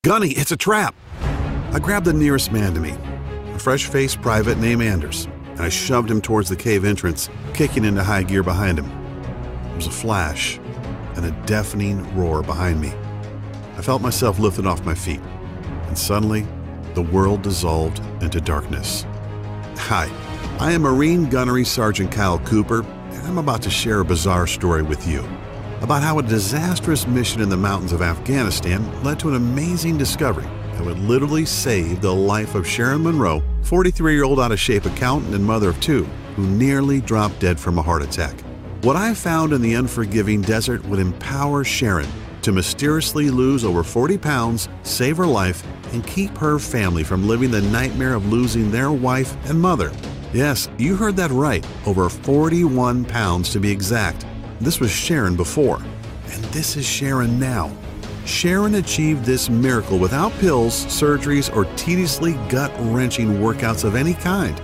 "Gunny, it's a trap!" I grabbed the nearest man to me, a fresh-faced private named Anders, and I shoved him towards the cave entrance, kicking into high gear behind him. There was a flash and a deafening roar behind me. I felt myself lifted off my feet, and suddenly, the world dissolved into darkness. Hi, I am Marine Gunnery Sergeant Kyle Cooper, and I'm about to share a bizarre story with you about how a disastrous mission in the mountains of Afghanistan led to an amazing discovery that would literally save the life of Sharon Monroe, 43-year-old out-of-shape accountant and mother of two, who nearly dropped dead from a heart attack. What I found in the unforgiving desert would empower Sharon to mysteriously lose over 40 pounds, save her life, and keep her family from living the nightmare of losing their wife and mother. Yes, you heard that right, over 41 pounds to be exact. This was Sharon before, and this is Sharon now. Sharon achieved this miracle without pills, surgeries, or tediously gut-wrenching workouts of any kind.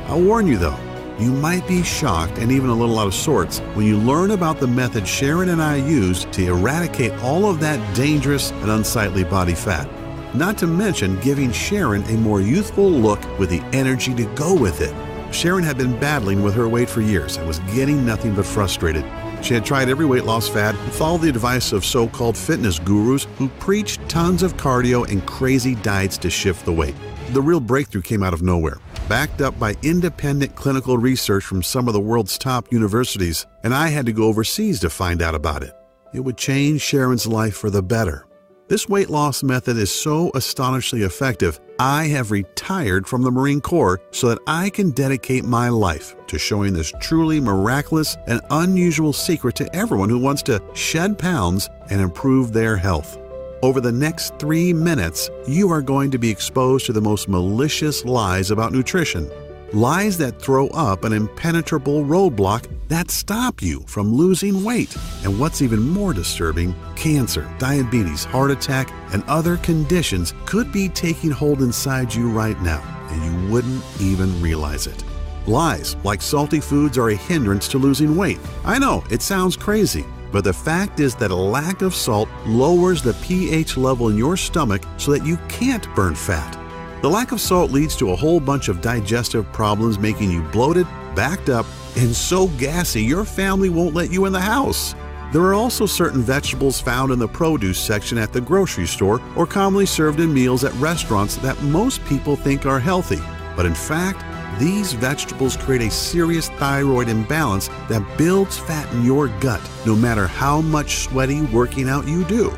I'll warn you though, you might be shocked and even a little out of sorts when you learn about the method Sharon and I used to eradicate all of that dangerous and unsightly body fat. Not to mention giving Sharon a more youthful look with the energy to go with it. Sharon had been battling with her weight for years and was getting nothing but frustrated. She had tried every weight loss fad and followed the advice of so-called fitness gurus who preached tons of cardio and crazy diets to shift the weight. The real breakthrough came out of nowhere, backed up by independent clinical research from some of the world's top universities, and I had to go overseas to find out about it. It would change Sharon's life for the better. This weight loss method is so astonishingly effective, I have retired from the Marine Corps so that I can dedicate my life to showing this truly miraculous and unusual secret to everyone who wants to shed pounds and improve their health. Over the next 3 minutes, you are going to be exposed to the most malicious lies about nutrition. Lies that throw up an impenetrable roadblock that stop you from losing weight. And what's even more disturbing, cancer, diabetes, heart attack, and other conditions could be taking hold inside you right now, and you wouldn't even realize it. Lies like salty foods are a hindrance to losing weight. I know, it sounds crazy, but the fact is that a lack of salt lowers the pH level in your stomach so that you can't burn fat. The lack of salt leads to a whole bunch of digestive problems, making you bloated, backed up, and so gassy your family won't let you in the house. There are also certain vegetables found in the produce section at the grocery store or commonly served in meals at restaurants that most people think are healthy. But in fact, these vegetables create a serious thyroid imbalance that builds fat in your gut, no matter how much sweaty working out you do.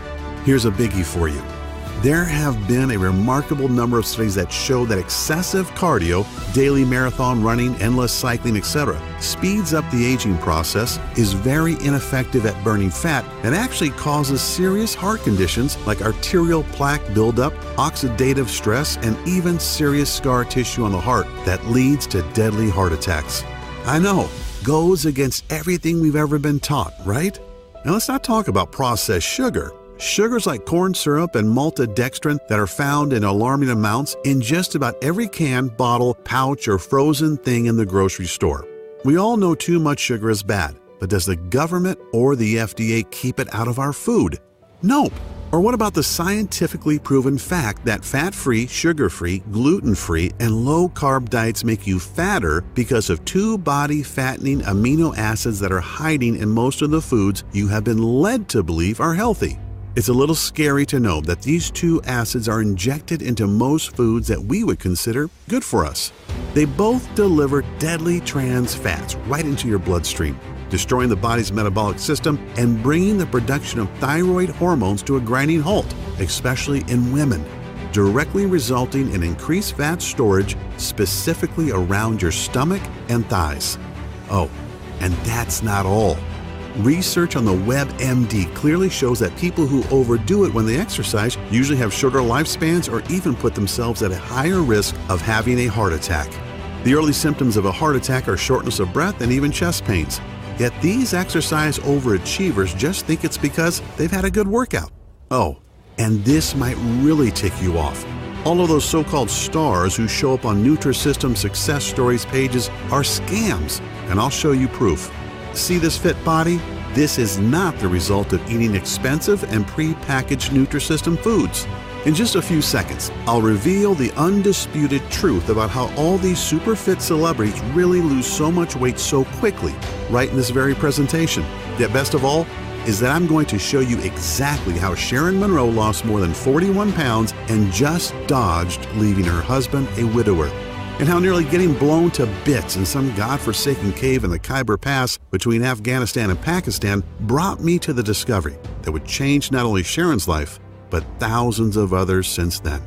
Here's a biggie for you. There have been a remarkable number of studies that show that excessive cardio, daily marathon running, endless cycling, etc., speeds up the aging process, is very ineffective at burning fat, and actually causes serious heart conditions like arterial plaque buildup, oxidative stress, and even serious scar tissue on the heart that leads to deadly heart attacks. I know, goes against everything we've ever been taught, right? Now let's not talk about processed sugar. Sugars like corn syrup and maltodextrin that are found in alarming amounts in just about every can, bottle, pouch, or frozen thing in the grocery store. We all know too much sugar is bad, but does the government or the FDA keep it out of our food? Nope. Or what about the scientifically proven fact that fat-free, sugar-free, gluten-free, and low-carb diets make you fatter because of 2 body-fattening amino acids that are hiding in most of the foods you have been led to believe are healthy? It's a little scary to know that these 2 acids are injected into most foods that we would consider good for us. They both deliver deadly trans fats right into your bloodstream, destroying the body's metabolic system and bringing the production of thyroid hormones to a grinding halt, especially in women, directly resulting in increased fat storage specifically around your stomach and thighs. Oh, and that's not all. Research on the WebMD clearly shows that people who overdo it when they exercise usually have shorter lifespans or even put themselves at a higher risk of having a heart attack. The early symptoms of a heart attack are shortness of breath and even chest pains. Yet these exercise overachievers just think it's because they've had a good workout. Oh, and this might really tick you off. All of those so-called stars who show up on Nutrisystem success stories pages are scams, and I'll show you proof. See this fit body? This is not the result of eating expensive and pre-packaged Nutrisystem foods. In just a few seconds, I'll reveal the undisputed truth about how all these super fit celebrities really lose so much weight so quickly, right in this very presentation. Yet best of all, is that I'm going to show you exactly how Sharon Monroe lost more than 41 pounds and just dodged leaving her husband a widower, and how nearly getting blown to bits in some godforsaken cave in the Khyber Pass between Afghanistan and Pakistan brought me to the discovery that would change not only Sharon's life, but thousands of others since then.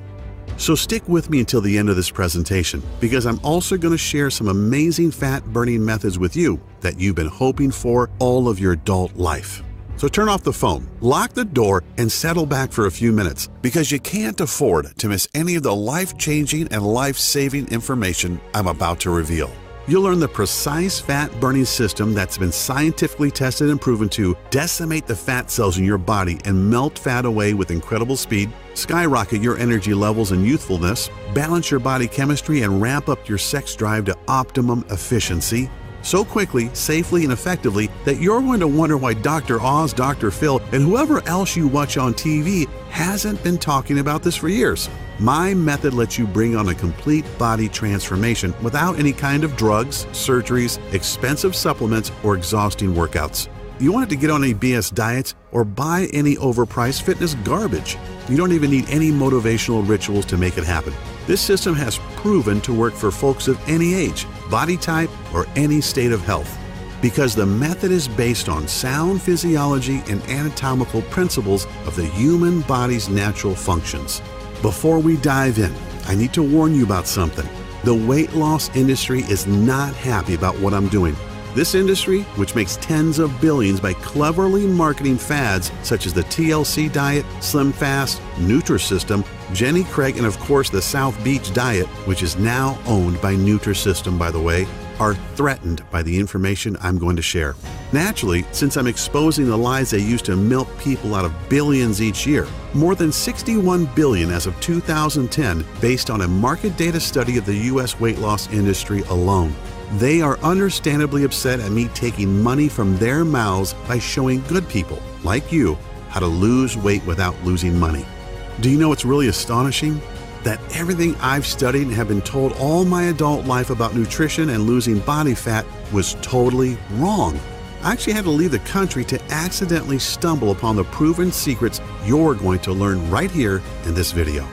So stick with me until the end of this presentation, because I'm also going to share some amazing fat-burning methods with you that you've been hoping for all of your adult life. So turn off the phone, lock the door, and settle back for a few minutes, because you can't afford to miss any of the life-changing and life-saving information I'm about to reveal. You'll learn the precise fat-burning system that's been scientifically tested and proven to decimate the fat cells in your body and melt fat away with incredible speed, skyrocket your energy levels and youthfulness, balance your body chemistry, and ramp up your sex drive to optimum efficiency so quickly, safely, and effectively that you're going to wonder why Dr. Oz, Dr. Phil, and whoever else you watch on TV hasn't been talking about this for years. My method lets you bring on a complete body transformation without any kind of drugs, surgeries, expensive supplements, or exhausting workouts. You want it to get on any BS diets or buy any overpriced fitness garbage. You don't even need any motivational rituals to make it happen. This system has proven to work for folks of any age, body type, or any state of health, because the method is based on sound physiology and anatomical principles of the human body's natural functions. Before we dive in, I need to warn you about something. The weight loss industry is not happy about what I'm doing. This industry, which makes tens of billions by cleverly marketing fads such as the TLC diet, Slim Fast, Nutrisystem, Jenny Craig, and of course the South Beach diet, which is now owned by Nutrisystem, by the way, are threatened by the information I'm going to share. Naturally, since I'm exposing the lies they use to milk people out of billions each year, more than 61 billion as of 2010, based on a market data study of the U.S. weight loss industry alone. They are understandably upset at me taking money from their mouths by showing good people, like you, how to lose weight without losing money. Do you know what's really astonishing? That everything I've studied and have been told all my adult life about nutrition and losing body fat was totally wrong. I actually had to leave the country to accidentally stumble upon the proven secrets you're going to learn right here in this video.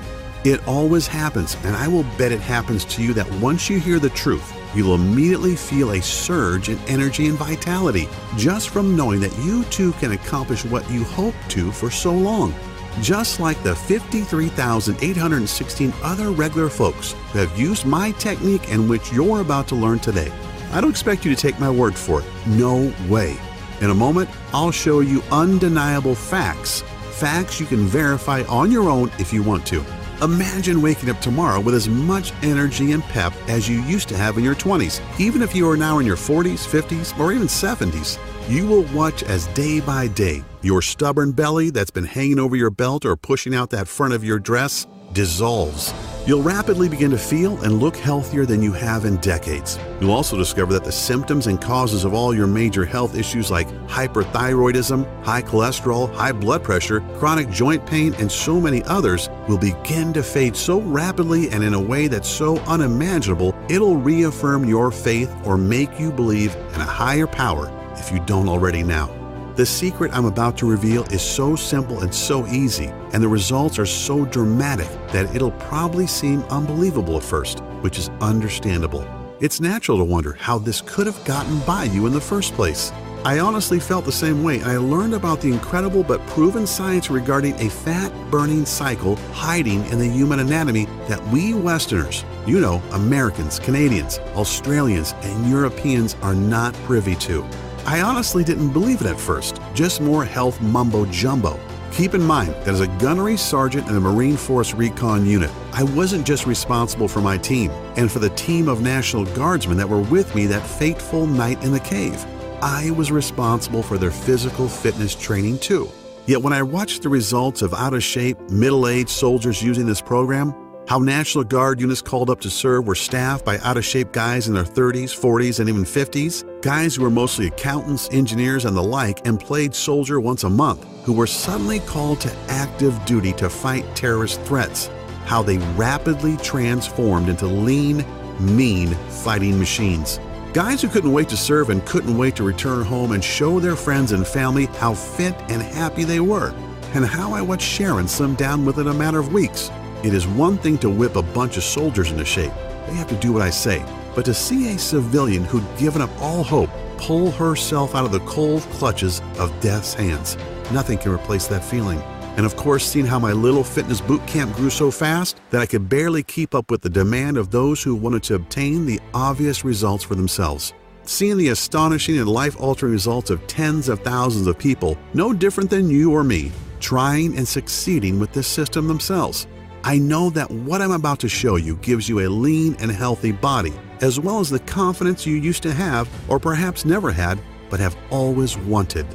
It always happens, and I will bet it happens to you that once you hear the truth, you'll immediately feel a surge in energy and vitality just from knowing that you too can accomplish what you hoped to for so long. Just like the 53,816 other regular folks who have used my technique and which you're about to learn today. I don't expect you to take my word for it. No way. In a moment, I'll show you undeniable facts. Facts you can verify on your own if you want to. Imagine waking up tomorrow with as much energy and pep as you used to have in your 20s. Even if you are now in your 40s, 50s, or even 70s, you will watch as day by day your stubborn belly that's been hanging over your belt or pushing out that front of your dress dissolves. You'll rapidly begin to feel and look healthier than you have in decades. You'll also discover that the symptoms and causes of all your major health issues like hyperthyroidism, high cholesterol, high blood pressure, chronic joint pain, and so many others will begin to fade so rapidly and in a way that's so unimaginable, it'll reaffirm your faith or make you believe in a higher power if you don't already now. The secret I'm about to reveal is so simple and so easy, and the results are so dramatic that it'll probably seem unbelievable at first, which is understandable. It's natural to wonder how this could have gotten by you in the first place. I honestly felt the same way, and I learned about the incredible but proven science regarding a fat-burning cycle hiding in the human anatomy that we Westerners, you know, Americans, Canadians, Australians, and Europeans are not privy to. I honestly didn't believe it at first, just more health mumbo-jumbo. Keep in mind that as a gunnery sergeant in the Marine Force Recon Unit, I wasn't just responsible for my team and for the team of National Guardsmen that were with me that fateful night in the cave. I was responsible for their physical fitness training too. Yet when I watched the results of out-of-shape, middle-aged soldiers using this program, how National Guard units called up to serve were staffed by out-of-shape guys in their 30s, 40s, and even 50s, guys who were mostly accountants, engineers, and the like, and played soldier once a month, who were suddenly called to active duty to fight terrorist threats, how they rapidly transformed into lean, mean fighting machines. Guys who couldn't wait to serve and couldn't wait to return home and show their friends and family how fit and happy they were, and how I watched Sharon slim down within a matter of weeks. It is one thing to whip a bunch of soldiers into shape. They have to do what I say. But to see a civilian who'd given up all hope pull herself out of the cold clutches of death's hands, nothing can replace that feeling. And of course, seeing how my little fitness boot camp grew so fast that I could barely keep up with the demand of those who wanted to obtain the obvious results for themselves. Seeing the astonishing and life-altering results of tens of thousands of people, no different than you or me, trying and succeeding with this system themselves. I know that what I'm about to show you gives you a lean and healthy body, as well as the confidence you used to have, or perhaps never had, but have always wanted.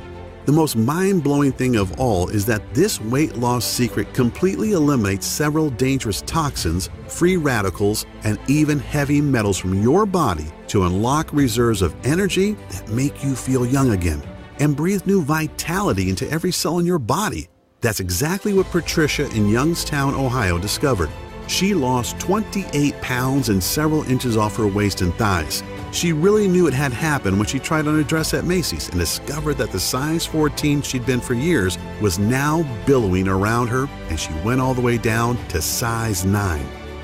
The most mind-blowing thing of all is that this weight loss secret completely eliminates several dangerous toxins, free radicals, and even heavy metals from your body to unlock reserves of energy that make you feel young again and breathe new vitality into every cell in your body. That's exactly what Patricia in Youngstown, Ohio discovered. She lost 28 pounds and several inches off her waist and thighs. She really knew it had happened when she tried on a dress at Macy's and discovered that the size 14 she'd been for years was now billowing around her, and she went all the way down to size 9.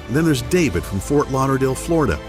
And then there's David from Fort Lauderdale, Florida,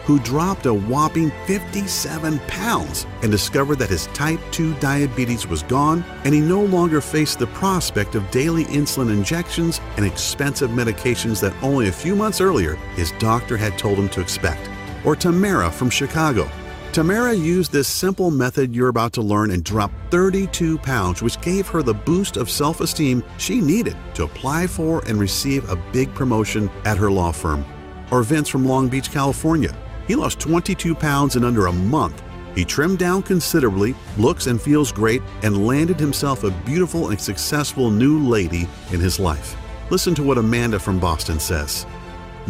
who dropped a whopping 57 pounds and discovered that his type 2 diabetes was gone, and he no longer faced the prospect of daily insulin injections and expensive medications that only a few months earlier his doctor had told him to expect. Or Tamara from Chicago. Tamara used this simple method you're about to learn and dropped 32 pounds, which gave her the boost of self-esteem she needed to apply for and receive a big promotion at her law firm. Or Vince from Long Beach, California. He lost 22 pounds in under a month. He trimmed down considerably, looks and feels great, and landed himself a beautiful and successful new lady in his life. Listen to what Amanda from Boston says.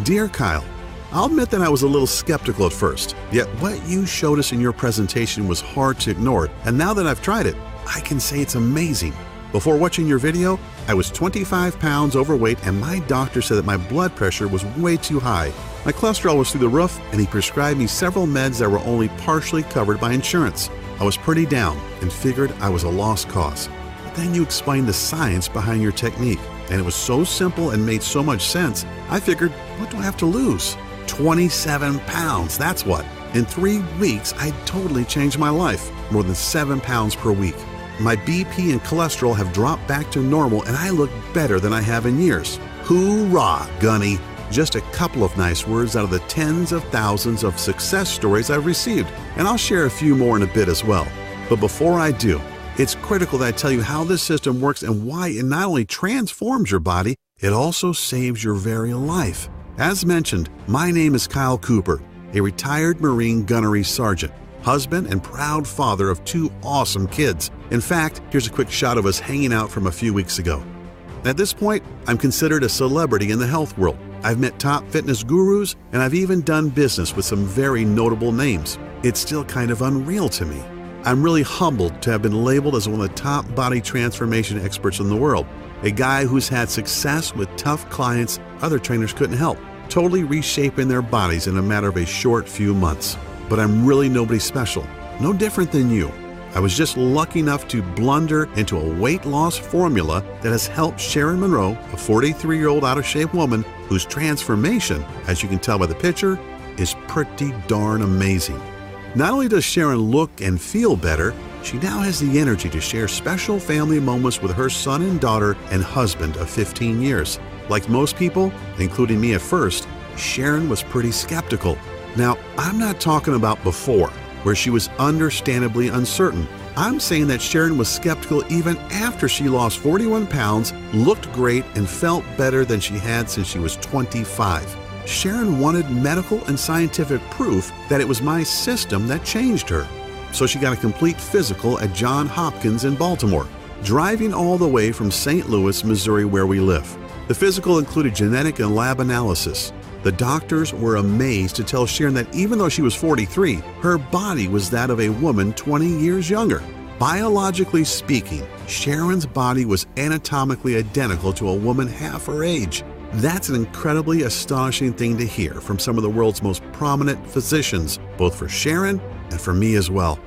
Dear Kyle, I'll admit that I was a little skeptical at first, yet what you showed us in your presentation was hard to ignore, and now that I've tried it, I can say it's amazing. Before watching your video, I was 25 pounds overweight, and my doctor said that my blood pressure was way too high. My cholesterol was through the roof, and he prescribed me several meds that were only partially covered by insurance. I was pretty down and figured I was a lost cause. But then you explained the science behind your technique, and it was so simple and made so much sense, I figured, what do I have to lose? 27 pounds, that's what. In 3 weeks, I totally changed my life, more than 7 pounds per week. My BP and cholesterol have dropped back to normal, and I look better than I have in years. Hoorah, Gunny! Just a couple of nice words out of the tens of thousands of success stories I've received, and I'll share a few more in a bit as well. But before I do, it's critical that I tell you how this system works and why it not only transforms your body, it also saves your very life. As mentioned, my name is Kyle Cooper, a retired Marine gunnery sergeant, husband and proud father of 2 awesome kids. In fact, here's a quick shot of us hanging out from a few weeks ago. At this point, I'm considered a celebrity in the health world. I've met top fitness gurus, and I've even done business with some very notable names. It's still kind of unreal to me. I'm really humbled to have been labeled as one of the top body transformation experts in the world, a guy who's had success with tough clients other trainers couldn't help, totally reshaping their bodies in a matter of a short few months. But I'm really nobody special, no different than you. I was just lucky enough to blunder into a weight loss formula that has helped Sharon Monroe, a 43-year-old out-of-shape woman whose transformation, as you can tell by the picture, is pretty darn amazing. Not only does Sharon look and feel better, she now has the energy to share special family moments with her son and daughter and husband of 15 years. Like most people, including me at first, Sharon was pretty skeptical. Now, I'm not talking about before, where she was understandably uncertain. I'm saying that Sharon was skeptical even after she lost 41 pounds, looked great, and felt better than she had since she was 25. Sharon wanted medical and scientific proof that it was my system that changed her. So she got a complete physical at Johns Hopkins in Baltimore, driving all the way from St. Louis, Missouri, where we live. The physical included genetic and lab analysis. The doctors were amazed to tell Sharon that even though she was 43, her body was that of a woman 20 years younger. Biologically speaking, Sharon's body was anatomically identical to a woman half her age. That's an incredibly astonishing thing to hear from some of the world's most prominent physicians, both for Sharon and for me as well.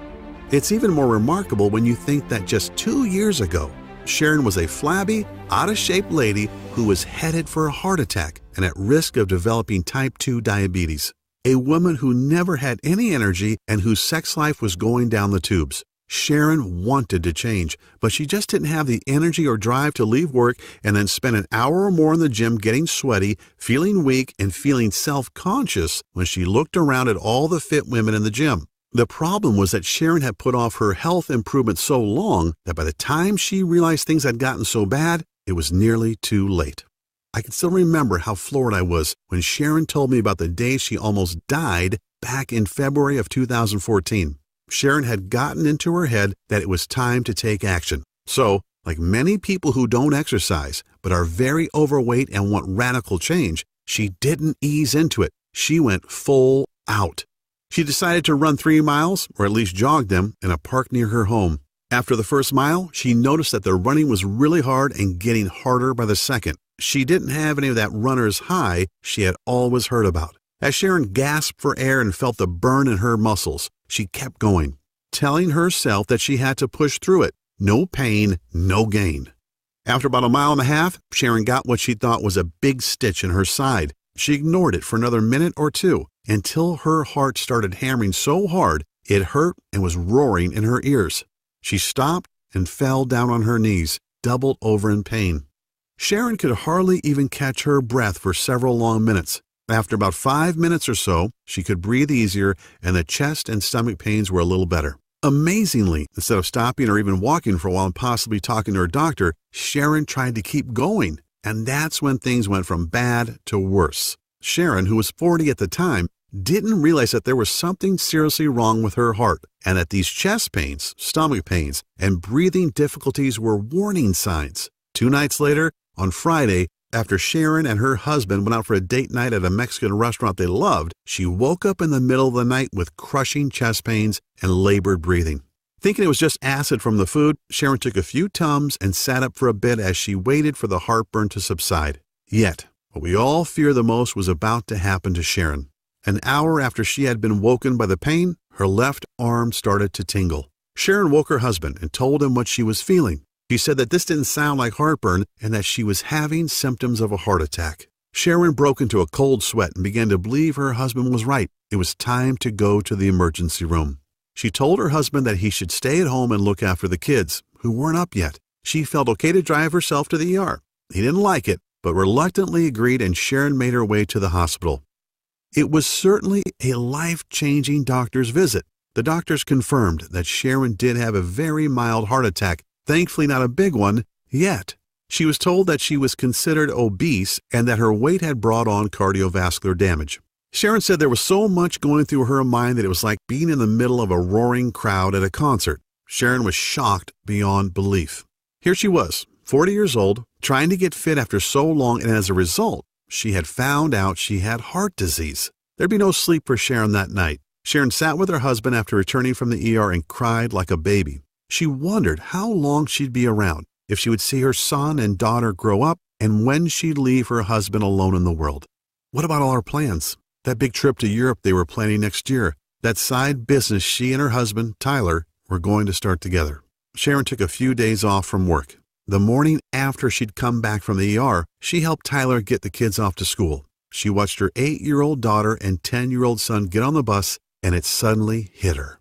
It's even more remarkable when you think that just 2 years ago, Sharon was a flabby, out-of-shape lady who was headed for a heart attack and at risk of developing type 2 diabetes. A woman who never had any energy and whose sex life was going down the tubes. Sharon wanted to change, but she just didn't have the energy or drive to leave work and then spend an hour or more in the gym getting sweaty, feeling weak, and feeling self-conscious when she looked around at all the fit women in the gym. The problem was that Sharon had put off her health improvement so long that by the time she realized things had gotten so bad, it was nearly too late. I can still remember how floored I was when Sharon told me about the day she almost died back in February of 2014. Sharon had gotten into her head that it was time to take action. So, like many people who don't exercise but are very overweight and want radical change, she didn't ease into it. She went full out. She decided to run 3 miles, or at least jog them, in a park near her home. After the first mile, she noticed that the running was really hard and getting harder by the second. She didn't have any of that runner's high she had always heard about. As Sharon gasped for air and felt the burn in her muscles, she kept going, telling herself that she had to push through it. No pain, no gain. After about 1.5 miles, Sharon got what she thought was a big stitch in her side. She ignored it for another minute or two until her heart started hammering so hard it hurt and was roaring in her ears. She stopped and fell down on her knees, doubled over in pain. Sharon could hardly even catch her breath for several long minutes. After about 5 minutes or so, she could breathe easier and the chest and stomach pains were a little better. Amazingly, instead of stopping or even walking for a while and possibly talking to her doctor, Sharon tried to keep going. And that's when things went from bad to worse. Sharon, who was 40 at the time, didn't realize that there was something seriously wrong with her heart and that these chest pains, stomach pains, and breathing difficulties were warning signs. 2 nights later, on Friday, after Sharon and her husband went out for a date night at a Mexican restaurant they loved, she woke up in the middle of the night with crushing chest pains and labored breathing. Thinking it was just acid from the food, Sharon took a few Tums and sat up for a bit as she waited for the heartburn to subside. Yet, what we all fear the most was about to happen to Sharon. An hour after she had been woken by the pain, her left arm started to tingle. Sharon woke her husband and told him what she was feeling. She said that this didn't sound like heartburn and that she was having symptoms of a heart attack. Sharon broke into a cold sweat and began to believe her husband was right. It was time to go to the emergency room. She told her husband that he should stay at home and look after the kids, who weren't up yet. She felt okay to drive herself to the ER. He didn't like it, but reluctantly agreed, and Sharon made her way to the hospital. It was certainly a life-changing doctor's visit. The doctors confirmed that Sharon did have a very mild heart attack, thankfully not a big one yet. She was told that she was considered obese and that her weight had brought on cardiovascular damage. Sharon said there was so much going through her mind that it was like being in the middle of a roaring crowd at a concert. Sharon was shocked beyond belief. Here she was, 40 years old, trying to get fit after so long, and as a result, she had found out she had heart disease. There'd be no sleep for Sharon that night. Sharon sat with her husband after returning from the ER and cried like a baby. She wondered how long she'd be around, if she would see her son and daughter grow up, and when she'd leave her husband alone in the world. What about all her plans? That big trip to Europe they were planning next year. That side business she and her husband, Tyler, were going to start together. Sharon took a few days off from work. The morning after she'd come back from the ER, she helped Tyler get the kids off to school. She watched her 8-year-old daughter and 10-year-old son get on the bus, and it suddenly hit her.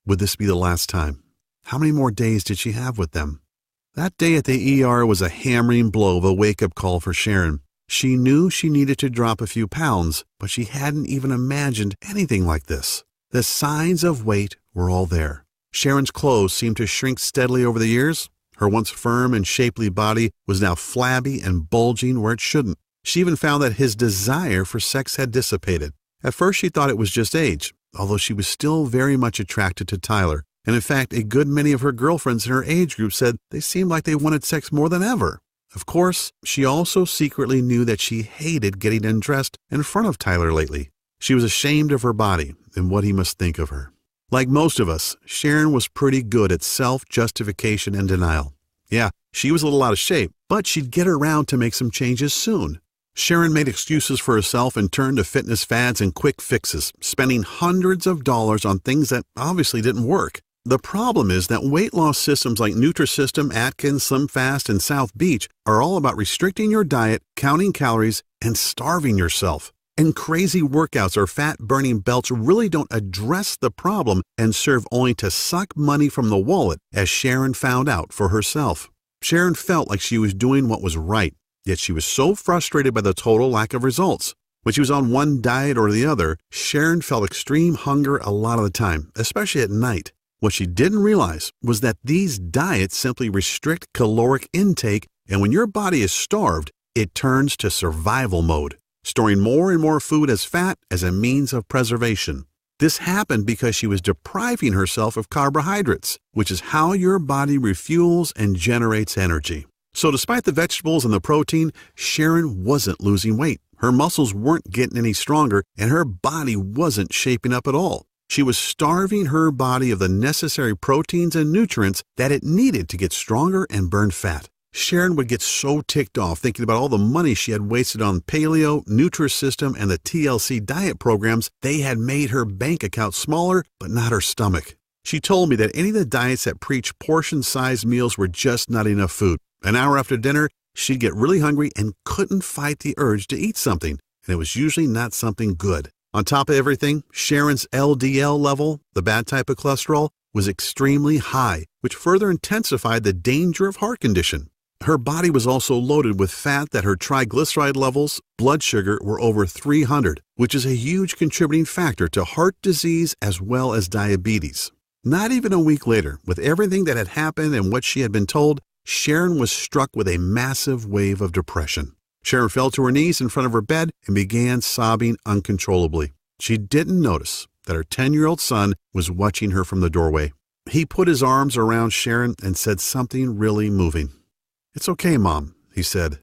Would this be the last time? How many more days did she have with them? That day at the ER was a hammering blow of a wake-up call for Sharon. She knew she needed to drop a few pounds, but she hadn't even imagined anything like this. The signs of weight were all there. Sharon's clothes seemed to shrink steadily over the years. Her once firm and shapely body was now flabby and bulging where it shouldn't. She even found that his desire for sex had dissipated. At first she thought it was just age, although she was still very much attracted to Tyler. And in fact, a good many of her girlfriends in her age group said they seemed like they wanted sex more than ever. Of course, she also secretly knew that she hated getting undressed in front of Tyler lately. She was ashamed of her body and what he must think of her. Like most of us, Sharon was pretty good at self-justification and denial. Yeah, she was a little out of shape, but she'd get around to make some changes soon. Sharon made excuses for herself and turned to fitness fads and quick fixes, spending hundreds of dollars on things that obviously didn't work. The problem is that weight loss systems like Nutrisystem, Atkins, SlimFast, and South Beach are all about restricting your diet, counting calories, and starving yourself. And crazy workouts or fat-burning belts really don't address the problem and serve only to suck money from the wallet, as Sharon found out for herself. Sharon felt like she was doing what was right, yet she was so frustrated by the total lack of results. When she was on one diet or the other, Sharon felt extreme hunger a lot of the time, especially at night. What she didn't realize was that these diets simply restrict caloric intake, and when your body is starved, it turns to survival mode, storing more and more food as fat as a means of preservation. This happened because she was depriving herself of carbohydrates, which is how your body refuels and generates energy. So despite the vegetables and the protein, Sharon wasn't losing weight. Her muscles weren't getting any stronger, and her body wasn't shaping up at all. She was starving her body of the necessary proteins and nutrients that it needed to get stronger and burn fat. Sharon would get so ticked off thinking about all the money she had wasted on paleo, Nutrisystem, and the TLC diet programs. They had made her bank account smaller, but not her stomach. She told me that any of the diets that preach portion-sized meals were just not enough food. An hour after dinner, she'd get really hungry and couldn't fight the urge to eat something, and it was usually not something good. On top of everything, Sharon's LDL level, the bad type of cholesterol, was extremely high, which further intensified the danger of heart condition. Her body was also loaded with fat that her triglyceride levels, blood sugar, were over 300, which is a huge contributing factor to heart disease as well as diabetes. Not even a week later, with everything that had happened and what she had been told, Sharon was struck with a massive wave of depression. Sharon fell to her knees in front of her bed and began sobbing uncontrollably. She didn't notice that her 10-year-old son was watching her from the doorway. He put his arms around Sharon and said something really moving. "It's okay, Mom," he said.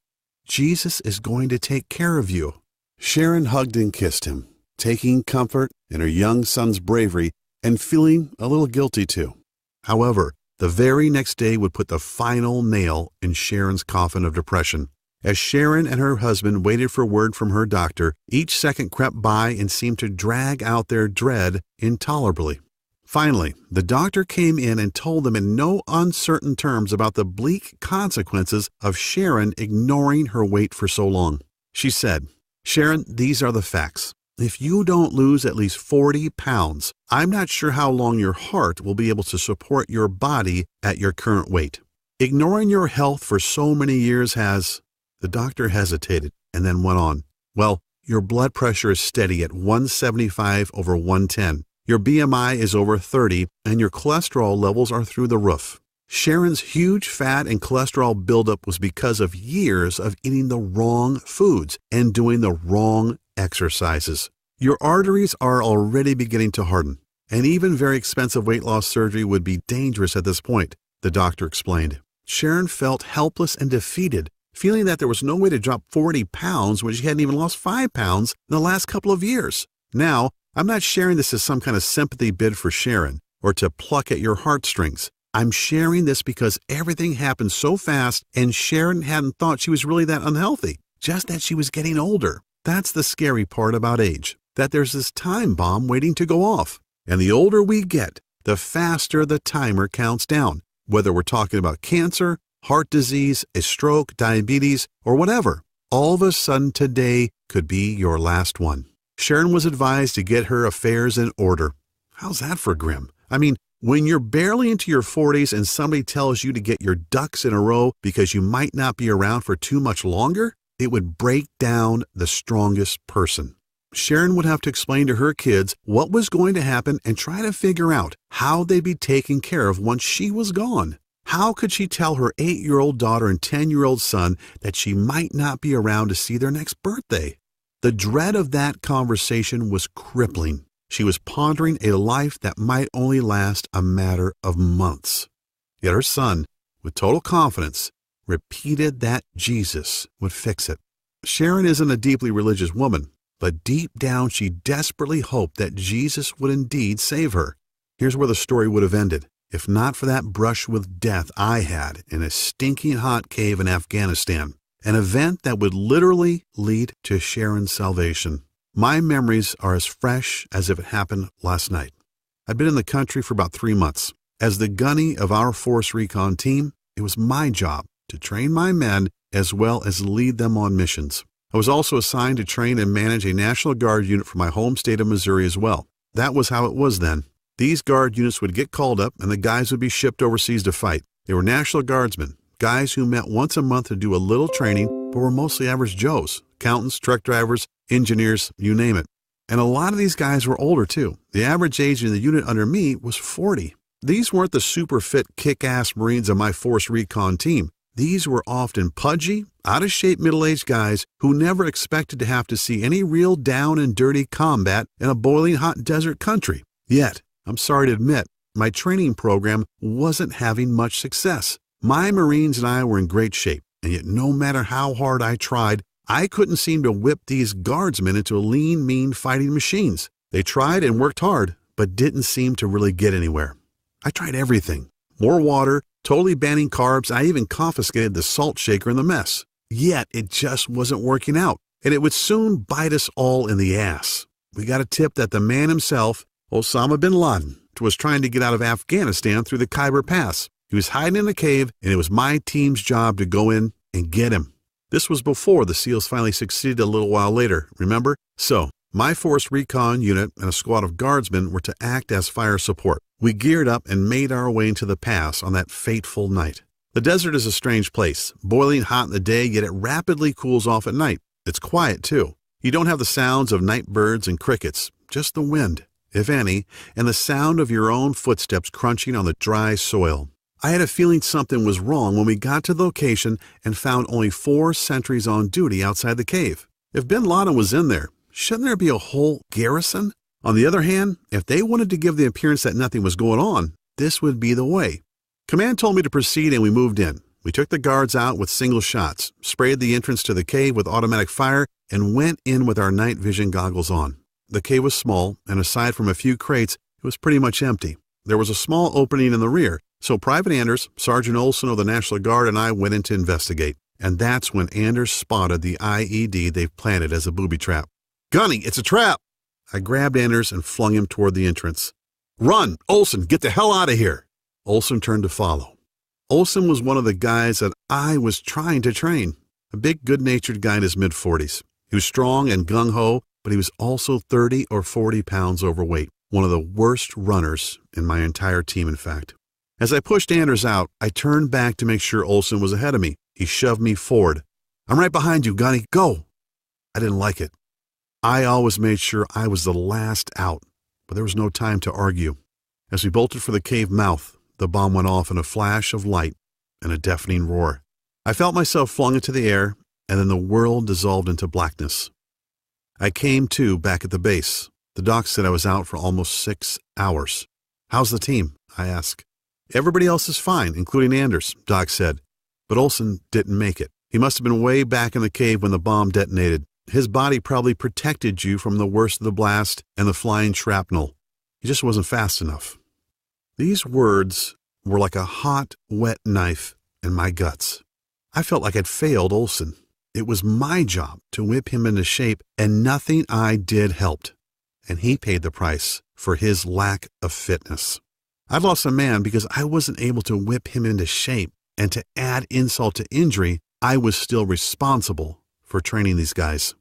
"Jesus is going to take care of you." Sharon hugged and kissed him, taking comfort in her young son's bravery and feeling a little guilty too. However, the very next day would put the final nail in Sharon's coffin of depression. As Sharon and her husband waited for word from her doctor, each second crept by and seemed to drag out their dread intolerably. Finally, the doctor came in and told them in no uncertain terms about the bleak consequences of Sharon ignoring her weight for so long. She said, "Sharon, these are the facts. If you don't lose at least 40 pounds, I'm not sure how long your heart will be able to support your body at your current weight. Ignoring your health for so many years has..." The doctor hesitated and then went on. "Well, your blood pressure is steady at 175/110. Your BMI is over 30, and your cholesterol levels are through the roof." Sharon's huge fat and cholesterol buildup was because of years of eating the wrong foods and doing the wrong exercises. Your arteries are already beginning to harden, and even very expensive weight loss surgery would be dangerous at this point, the doctor explained. Sharon felt helpless and defeated, feeling that there was no way to drop 40 pounds when she hadn't even lost 5 pounds in the last couple of years. Now, I'm not sharing this as some kind of sympathy bid for Sharon or to pluck at your heartstrings. I'm sharing this because everything happened so fast and Sharon hadn't thought she was really that unhealthy, just that she was getting older. That's the scary part about age, that there's this time bomb waiting to go off. And the older we get, the faster the timer counts down, whether we're talking about cancer, heart disease, a stroke, diabetes, or whatever. All of a sudden today could be your last one. Sharon was advised to get her affairs in order. How's that for grim? I mean, when you're barely into your 40s and somebody tells you to get your ducks in a row because you might not be around for too much longer, it would break down the strongest person. Sharon would have to explain to her kids what was going to happen and try to figure out how they'd be taken care of once she was gone. How could she tell her 8-year-old daughter and 10-year-old son that she might not be around to see their next birthday? The dread of that conversation was crippling. She was pondering a life that might only last a matter of months. Yet her son, with total confidence, repeated that Jesus would fix it. Sharon isn't a deeply religious woman, but deep down she desperately hoped that Jesus would indeed save her. Here's where the story would have ended, if not for that brush with death I had in a stinking hot cave in Afghanistan, an event that would literally lead to Sharon's salvation. My memories are as fresh as if it happened last night. I'd been in the country for about 3 months. As the gunny of our Force Recon team, it was my job to train my men as well as lead them on missions. I was also assigned to train and manage a National Guard unit for my home state of Missouri as well. That was how it was then. These Guard units would get called up and the guys would be shipped overseas to fight. They were National Guardsmen, guys who met once a month to do a little training but were mostly average Joes, accountants, truck drivers, engineers, you name it. And a lot of these guys were older too. The average age in the unit under me was 40. These weren't the super fit kick-ass Marines of my Force Recon team. These were often pudgy, out-of-shape middle-aged guys who never expected to have to see any real down and dirty combat in a boiling hot desert country. Yet, I'm sorry to admit, my training program wasn't having much success. My Marines and I were in great shape, and yet no matter how hard I tried, I couldn't seem to whip these Guardsmen into lean, mean fighting machines. They tried and worked hard, but didn't seem to really get anywhere. I tried everything. More water, totally banning carbs. I even confiscated the salt shaker in the mess. Yet it just wasn't working out, and it would soon bite us all in the ass. We got a tip that the man himself, Osama bin Laden, was trying to get out of Afghanistan through the Khyber Pass. He was hiding in a cave, and it was my team's job to go in and get him. This was before the SEALs finally succeeded a little while later, remember? So, my Force Recon unit and a squad of Guardsmen were to act as fire support. We geared up and made our way into the pass on that fateful night. The desert is a strange place, boiling hot in the day, yet it rapidly cools off at night. It's quiet, too. You don't have the sounds of night birds and crickets, just the wind, if any, and the sound of your own footsteps crunching on the dry soil. I had a feeling something was wrong when we got to the location and found only 4 sentries on duty outside the cave. If bin Laden was in there, shouldn't there be a whole garrison? On the other hand, if they wanted to give the appearance that nothing was going on, this would be the way. Command told me to proceed and we moved in. We took the guards out with single shots, sprayed the entrance to the cave with automatic fire, and went in with our night vision goggles on. The cave was small, and aside from a few crates, it was pretty much empty. There was a small opening in the rear, so Private Anders, Sergeant Olson of the National Guard, and I went in to investigate. And that's when Anders spotted the IED they've planted as a booby trap. "Gunny, it's a trap!" I grabbed Anders and flung him toward the entrance. "Run! Olson, get the hell out of here!" Olson turned to follow. Olson was one of the guys that I was trying to train. A big, good-natured guy in his mid-40s. He was strong and gung-ho, but he was also 30 or 40 pounds overweight. One of the worst runners in my entire team, in fact. As I pushed Anders out, I turned back to make sure Olson was ahead of me. He shoved me forward. "I'm right behind you, Gunny. Go!" I didn't like it. I always made sure I was the last out, but there was no time to argue. As we bolted for the cave mouth, the bomb went off in a flash of light and a deafening roar. I felt myself flung into the air, and then the world dissolved into blackness. I came to back at the base. The doc said I was out for almost 6 hours. "How's the team?" I asked. "Everybody else is fine, including Anders," Doc said. "But Olson didn't make it. He must have been way back in the cave when the bomb detonated. His body probably protected you from the worst of the blast and the flying shrapnel. He just wasn't fast enough." These words were like a hot, wet knife in my guts. I felt like I'd failed Olson. It was my job to whip him into shape, and nothing I did helped. And he paid the price for his lack of fitness. I lost a man because I wasn't able to whip him into shape, and to add insult to injury, I was still responsible for training these guys.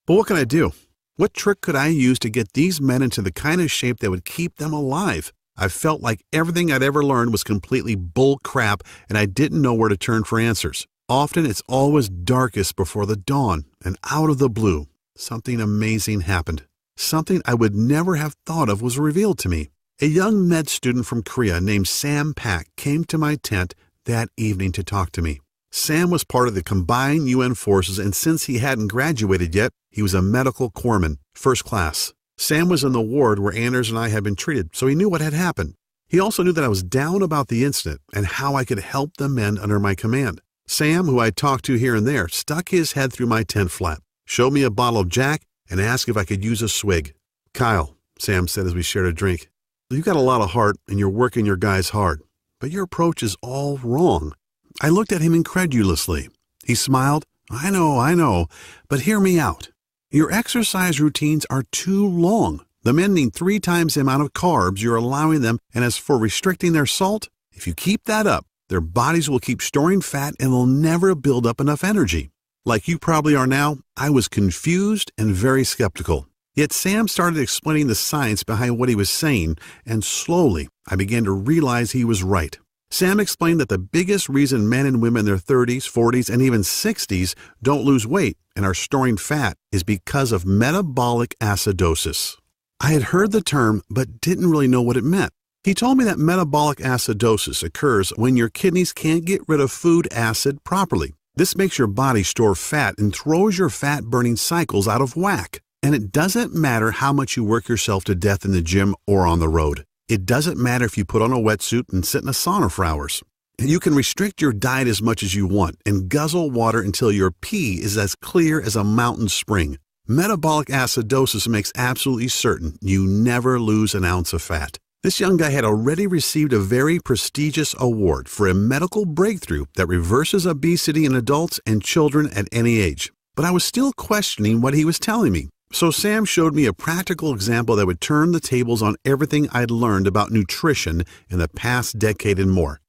But what can I do? What trick could I use to get these men into the kind of shape that would keep them alive? I felt like everything I'd ever learned was completely bull crap, and I didn't know where to turn for answers. Often it's always darkest before the dawn, and out of the blue, something amazing happened. Something I would never have thought of was revealed to me. A young med student from Korea named Sam Pak came to my tent that evening to talk to me. Sam was part of the combined UN forces, and since he hadn't graduated yet, he was a medical corpsman, first class. Sam was in the ward where Anders and I had been treated, so he knew what had happened. He also knew that I was down about the incident and how I could help the men under my command. Sam, who I'd talked to here and there, stuck his head through my tent flap, showed me a bottle of Jack, and asked if I could use a swig. "Kyle," Sam said as we shared a drink, "you've got a lot of heart and you're working your guys hard, but your approach is all wrong." I looked at him incredulously. He smiled. I know, but hear me out. Your exercise routines are too long. The men need 3 times the amount of carbs you're allowing them, and as for restricting their salt, if you keep that up, their bodies will keep storing fat and they'll never build up enough energy. Like you probably are now, I was confused and very skeptical. Yet Sam started explaining the science behind what he was saying, and slowly I began to realize he was right. Sam explained that the biggest reason men and women in their 30s, 40s, and even 60s don't lose weight and are storing fat is because of metabolic acidosis. I had heard the term, but didn't really know what it meant. He told me that metabolic acidosis occurs when your kidneys can't get rid of food acid properly. This makes your body store fat and throws your fat-burning cycles out of whack. And it doesn't matter how much you work yourself to death in the gym or on the road. It doesn't matter if you put on a wetsuit and sit in a sauna for hours. You can restrict your diet as much as you want and guzzle water until your pee is as clear as a mountain spring. Metabolic acidosis makes absolutely certain you never lose an ounce of fat. This young guy had already received a very prestigious award for a medical breakthrough that reverses obesity in adults and children at any age. But I was still questioning what he was telling me. So Sam showed me a practical example that would turn the tables on everything I'd learned about nutrition in the past decade and more.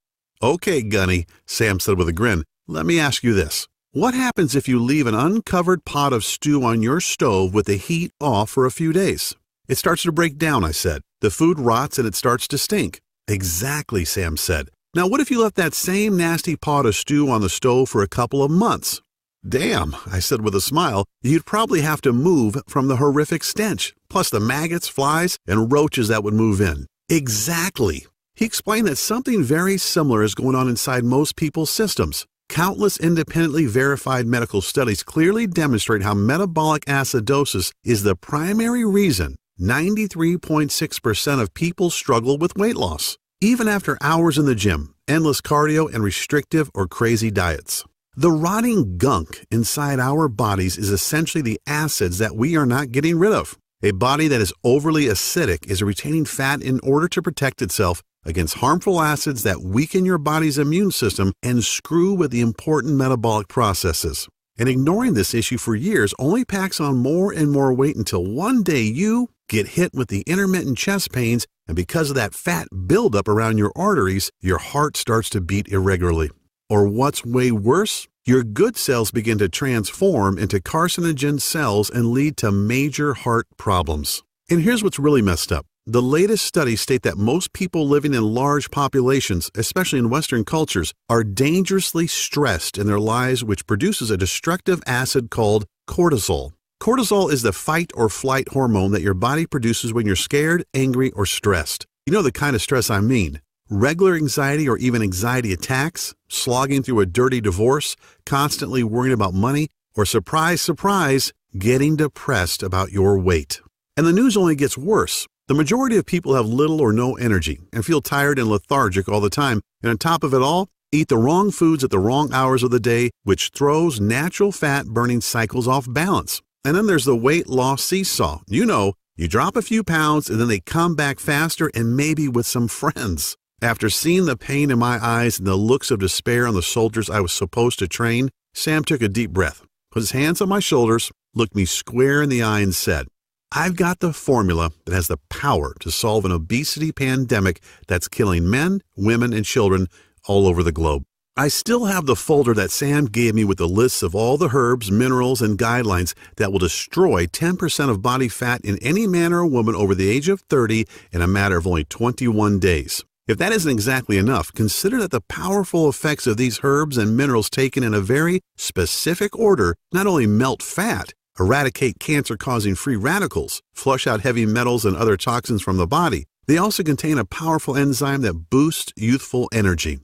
"Okay, Gunny," Sam said with a grin, "let me ask you this. What happens if you leave an uncovered pot of stew on your stove with the heat off for a few days?" "It starts to break down," I said. "The food rots and it starts to stink." "Exactly," Sam said. "Now what if you left that same nasty pot of stew on the stove for a couple of months?" "Damn," I said with a smile, "you'd probably have to move from the horrific stench, plus the maggots, flies, and roaches that would move in." "Exactly." He explained that something very similar is going on inside most people's systems. Countless independently verified medical studies clearly demonstrate how metabolic acidosis is the primary reason 93.6% of people struggle with weight loss, even after hours in the gym, endless cardio, and restrictive or crazy diets. The rotting gunk inside our bodies is essentially the acids that we are not getting rid of. A body that is overly acidic is retaining fat in order to protect itself against harmful acids that weaken your body's immune system and screw with the important metabolic processes. And ignoring this issue for years only packs on more and more weight until one day you get hit with the intermittent chest pains, and because of that fat buildup around your arteries, your heart starts to beat irregularly. Or what's way worse, your good cells begin to transform into carcinogen cells and lead to major heart problems. And here's what's really messed up. The latest studies state that most people living in large populations, especially in Western cultures, are dangerously stressed in their lives, which produces a destructive acid called cortisol. Cortisol is the fight or flight hormone that your body produces when you're scared, angry, or stressed. You know the kind of stress I mean. Regular anxiety or even anxiety attacks, slogging through a dirty divorce, constantly worrying about money, or surprise, surprise, getting depressed about your weight. And the news only gets worse. The majority of people have little or no energy and feel tired and lethargic all the time, and on top of it all, eat the wrong foods at the wrong hours of the day, which throws natural fat-burning cycles off balance. And then there's the weight loss seesaw. You know, you drop a few pounds and then they come back faster and maybe with some friends. After seeing the pain in my eyes and the looks of despair on the soldiers I was supposed to train, Sam took a deep breath, put his hands on my shoulders, looked me square in the eye and said, "I've got the formula that has the power to solve an obesity pandemic that's killing men, women, and children all over the globe." I still have the folder that Sam gave me with the lists of all the herbs, minerals, and guidelines that will destroy 10% of body fat in any man or woman over the age of 30 in a matter of only 21 days. If that isn't exactly enough, consider that the powerful effects of these herbs and minerals taken in a very specific order not only melt fat, eradicate cancer-causing free radicals, flush out heavy metals and other toxins from the body, they also contain a powerful enzyme that boosts youthful energy,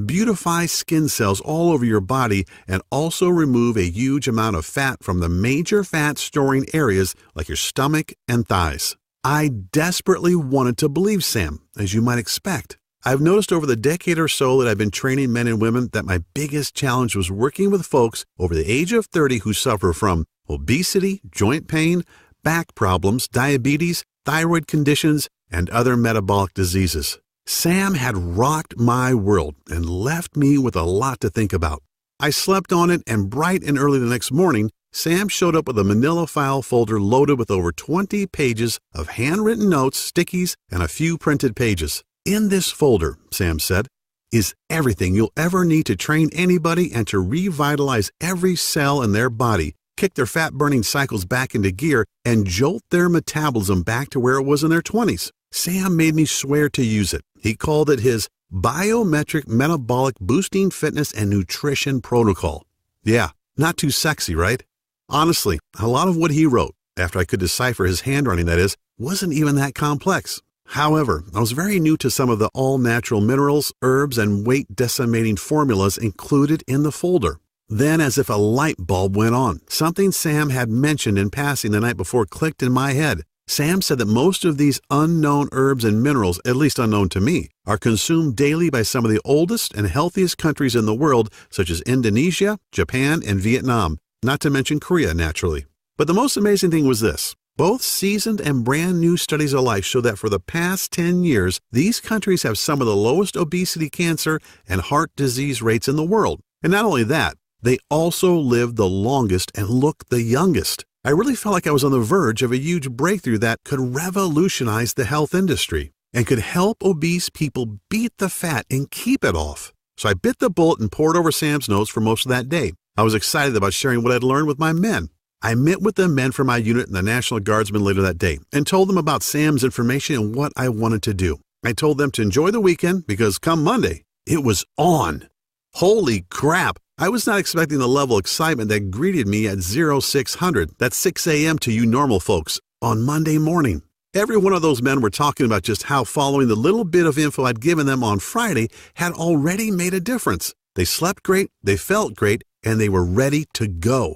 beautify skin cells all over your body, and also remove a huge amount of fat from the major fat-storing areas like your stomach and thighs. I desperately wanted to believe Sam, as you might expect. I've noticed over the decade or so that I've been training men and women that my biggest challenge was working with folks over the age of 30 who suffer from obesity, joint pain, back problems, diabetes, thyroid conditions, and other metabolic diseases. Sam had rocked my world and left me with a lot to think about. I slept on it, and bright and early the next morning, Sam showed up with a manila file folder loaded with over 20 pages of handwritten notes, stickies, and a few printed pages. In this folder, Sam said, is everything you'll ever need to train anybody and to revitalize every cell in their body, kick their fat-burning cycles back into gear, and jolt their metabolism back to where it was in their 20s. Sam made me swear to use it. He called it his Biometric Metabolic Boosting Fitness and Nutrition Protocol. Yeah, not too sexy, right? Honestly, a lot of what he wrote, after I could decipher his handwriting that is, wasn't even that complex. However, I was very new to some of the all-natural minerals, herbs, and weight-decimating formulas included in the folder. Then, as if a light bulb went on, something Sam had mentioned in passing the night before clicked in my head. Sam said that most of these unknown herbs and minerals, at least unknown to me, are consumed daily by some of the oldest and healthiest countries in the world, such as Indonesia, Japan, and Vietnam, not to mention Korea, naturally. But the most amazing thing was this. Both seasoned and brand new studies alike show that for the past 10 years, these countries have some of the lowest obesity, cancer, and heart disease rates in the world. And not only that, they also live the longest and look the youngest. I really felt like I was on the verge of a huge breakthrough that could revolutionize the health industry and could help obese people beat the fat and keep it off. So I bit the bullet and pored over Sam's notes for most of that day. I was excited about sharing what I'd learned with my men. I met with the men from my unit and the National Guardsmen later that day and told them about Sam's information and what I wanted to do. I told them to enjoy the weekend because come Monday, it was on. Holy crap! I was not expecting the level of excitement that greeted me at 0600, that's 6 a.m. to you normal folks, on Monday morning. Every one of those men were talking about just how following the little bit of info I'd given them on Friday had already made a difference. They slept great, they felt great, and they were ready to go.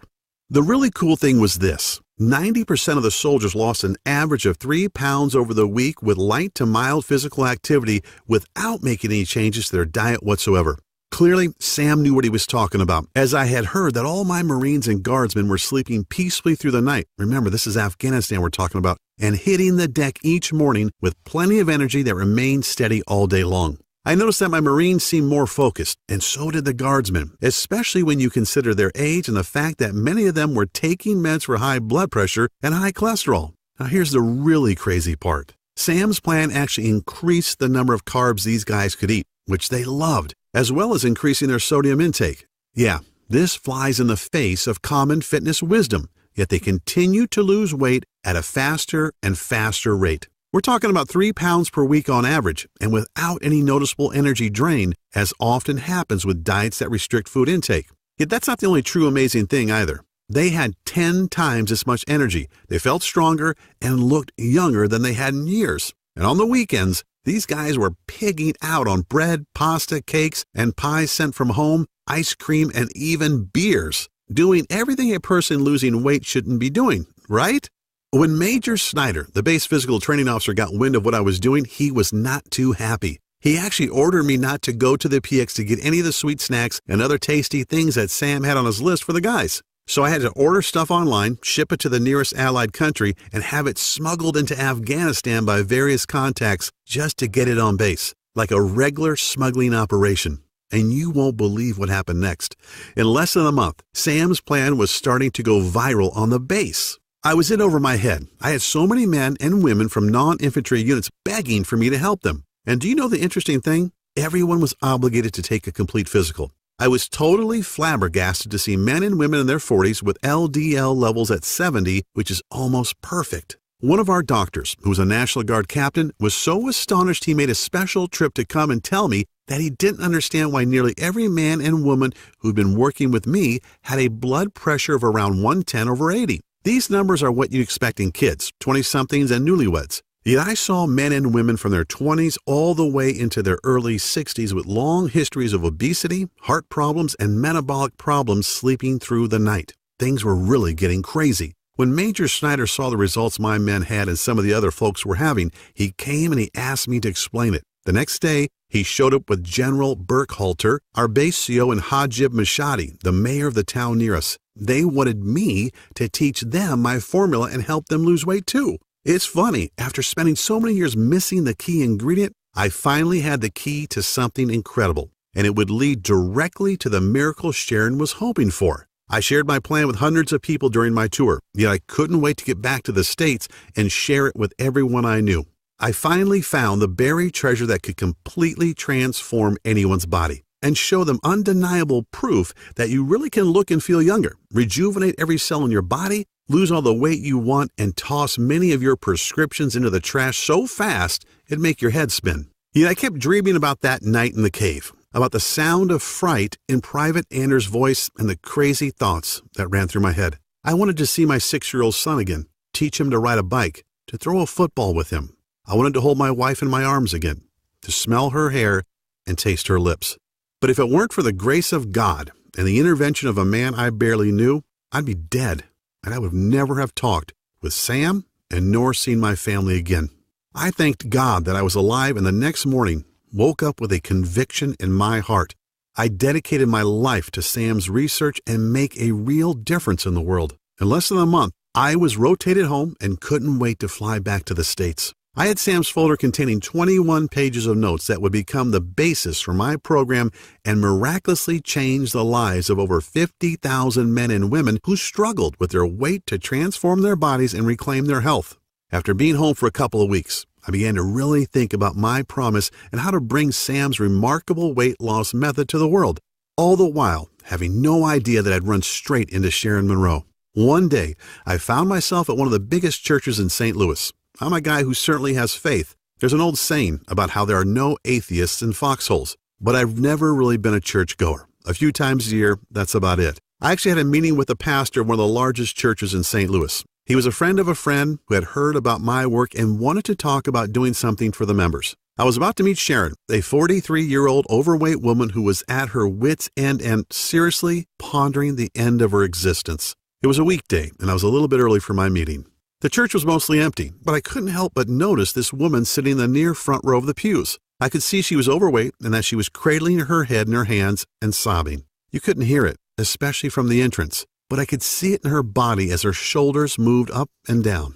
The really cool thing was this. 90% of the soldiers lost an average of 3 pounds over the week with light to mild physical activity without making any changes to their diet whatsoever. Clearly, Sam knew what he was talking about, as I had heard that all my Marines and Guardsmen were sleeping peacefully through the night. Remember, this is Afghanistan we're talking about, and hitting the deck each morning with plenty of energy that remained steady all day long. I noticed that my Marines seemed more focused, and so did the Guardsmen, especially when you consider their age and the fact that many of them were taking meds for high blood pressure and high cholesterol. Now here's the really crazy part. Sam's plan actually increased the number of carbs these guys could eat, which they loved, as well as increasing their sodium intake. Yeah, this flies in the face of common fitness wisdom, yet they continue to lose weight at a faster and faster rate. We're talking about 3 pounds per week on average, and without any noticeable energy drain, as often happens with diets that restrict food intake. Yet that's not the only true amazing thing either. They had 10 times as much energy, they felt stronger, and looked younger than they had in years. And on the weekends, these guys were pigging out on bread, pasta, cakes, and pies sent from home, ice cream, and even beers, doing everything a person losing weight shouldn't be doing, right? When Major Snyder, the base physical training officer, got wind of what I was doing, he was not too happy. He actually ordered me not to go to the PX to get any of the sweet snacks and other tasty things that Sam had on his list for the guys. So I had to order stuff online, ship it to the nearest allied country, and have it smuggled into Afghanistan by various contacts just to get it on base, like a regular smuggling operation. And you won't believe what happened next. In less than a month, Sam's plan was starting to go viral on the base. I was in over my head. I had so many men and women from non-infantry units begging for me to help them. And do you know the interesting thing? Everyone was obligated to take a complete physical. I was totally flabbergasted to see men and women in their 40s with LDL levels at 70, which is almost perfect. One of our doctors, who was a National Guard captain, was so astonished he made a special trip to come and tell me that he didn't understand why nearly every man and woman who'd been working with me had a blood pressure of around 110/80. These numbers are what you'd expect in kids, 20-somethings, and newlyweds. Yet I saw men and women from their 20s all the way into their early 60s with long histories of obesity, heart problems, and metabolic problems sleeping through the night. Things were really getting crazy. When Major Snyder saw the results my men had and some of the other folks were having, he came and he asked me to explain it. The next day, he showed up with General Burkhalter, our base CO, and Hajib Mashadi, the mayor of the town near us. They wanted me to teach them my formula and help them lose weight too. It's funny, after spending so many years missing the key ingredient, I finally had the key to something incredible, and it would lead directly to the miracle Sharon was hoping for. I shared my plan with hundreds of people during my tour, yet I couldn't wait to get back to the States and share it with everyone I knew. I finally found the buried treasure that could completely transform anyone's body and show them undeniable proof that you really can look and feel younger, rejuvenate every cell in your body, lose all the weight you want, and toss many of your prescriptions into the trash so fast it'd make your head spin. Yet I kept dreaming about that night in the cave, about the sound of fright in Private Anders' voice and the crazy thoughts that ran through my head. I wanted to see my 6-year-old son again, teach him to ride a bike, to throw a football with him. I wanted to hold my wife in my arms again, to smell her hair and taste her lips. But if it weren't for the grace of God and the intervention of a man I barely knew, I'd be dead, and I would never have talked with Sam and nor seen my family again. I thanked God that I was alive, and the next morning woke up with a conviction in my heart. I dedicated my life to Sam's research and make a real difference in the world. In less than a month, I was rotated home and couldn't wait to fly back to the States. I had Sam's folder containing 21 pages of notes that would become the basis for my program and miraculously change the lives of over 50,000 men and women who struggled with their weight to transform their bodies and reclaim their health. After being home for a couple of weeks, I began to really think about my promise and how to bring Sam's remarkable weight loss method to the world, all the while having no idea that I'd run straight into Sharon Monroe. One day, I found myself at one of the biggest churches in St. Louis. I'm a guy who certainly has faith. There's an old saying about how there are no atheists in foxholes, but I've never really been a churchgoer. A few times a year, that's about it. I actually had a meeting with the pastor of one of the largest churches in St. Louis. He was a friend of a friend who had heard about my work and wanted to talk about doing something for the members. I was about to meet Sharon, a 43-year-old overweight woman who was at her wit's end and seriously pondering the end of her existence. It was a weekday, and I was a little bit early for my meeting. The church was mostly empty, but I couldn't help but notice this woman sitting in the near front row of the pews. I could see she was overweight and that she was cradling her head in her hands and sobbing. You couldn't hear it, especially from the entrance, but I could see it in her body as her shoulders moved up and down.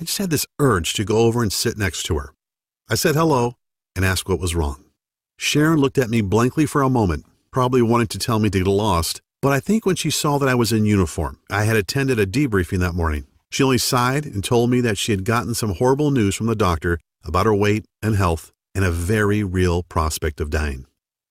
I just had this urge to go over and sit next to her. I said hello and asked what was wrong. Sharon looked at me blankly for a moment, probably wanting to tell me to get lost, but I think when she saw that I was in uniform, I had attended a debriefing that morning. She only sighed and told me that she had gotten some horrible news from the doctor about her weight and health and a very real prospect of dying.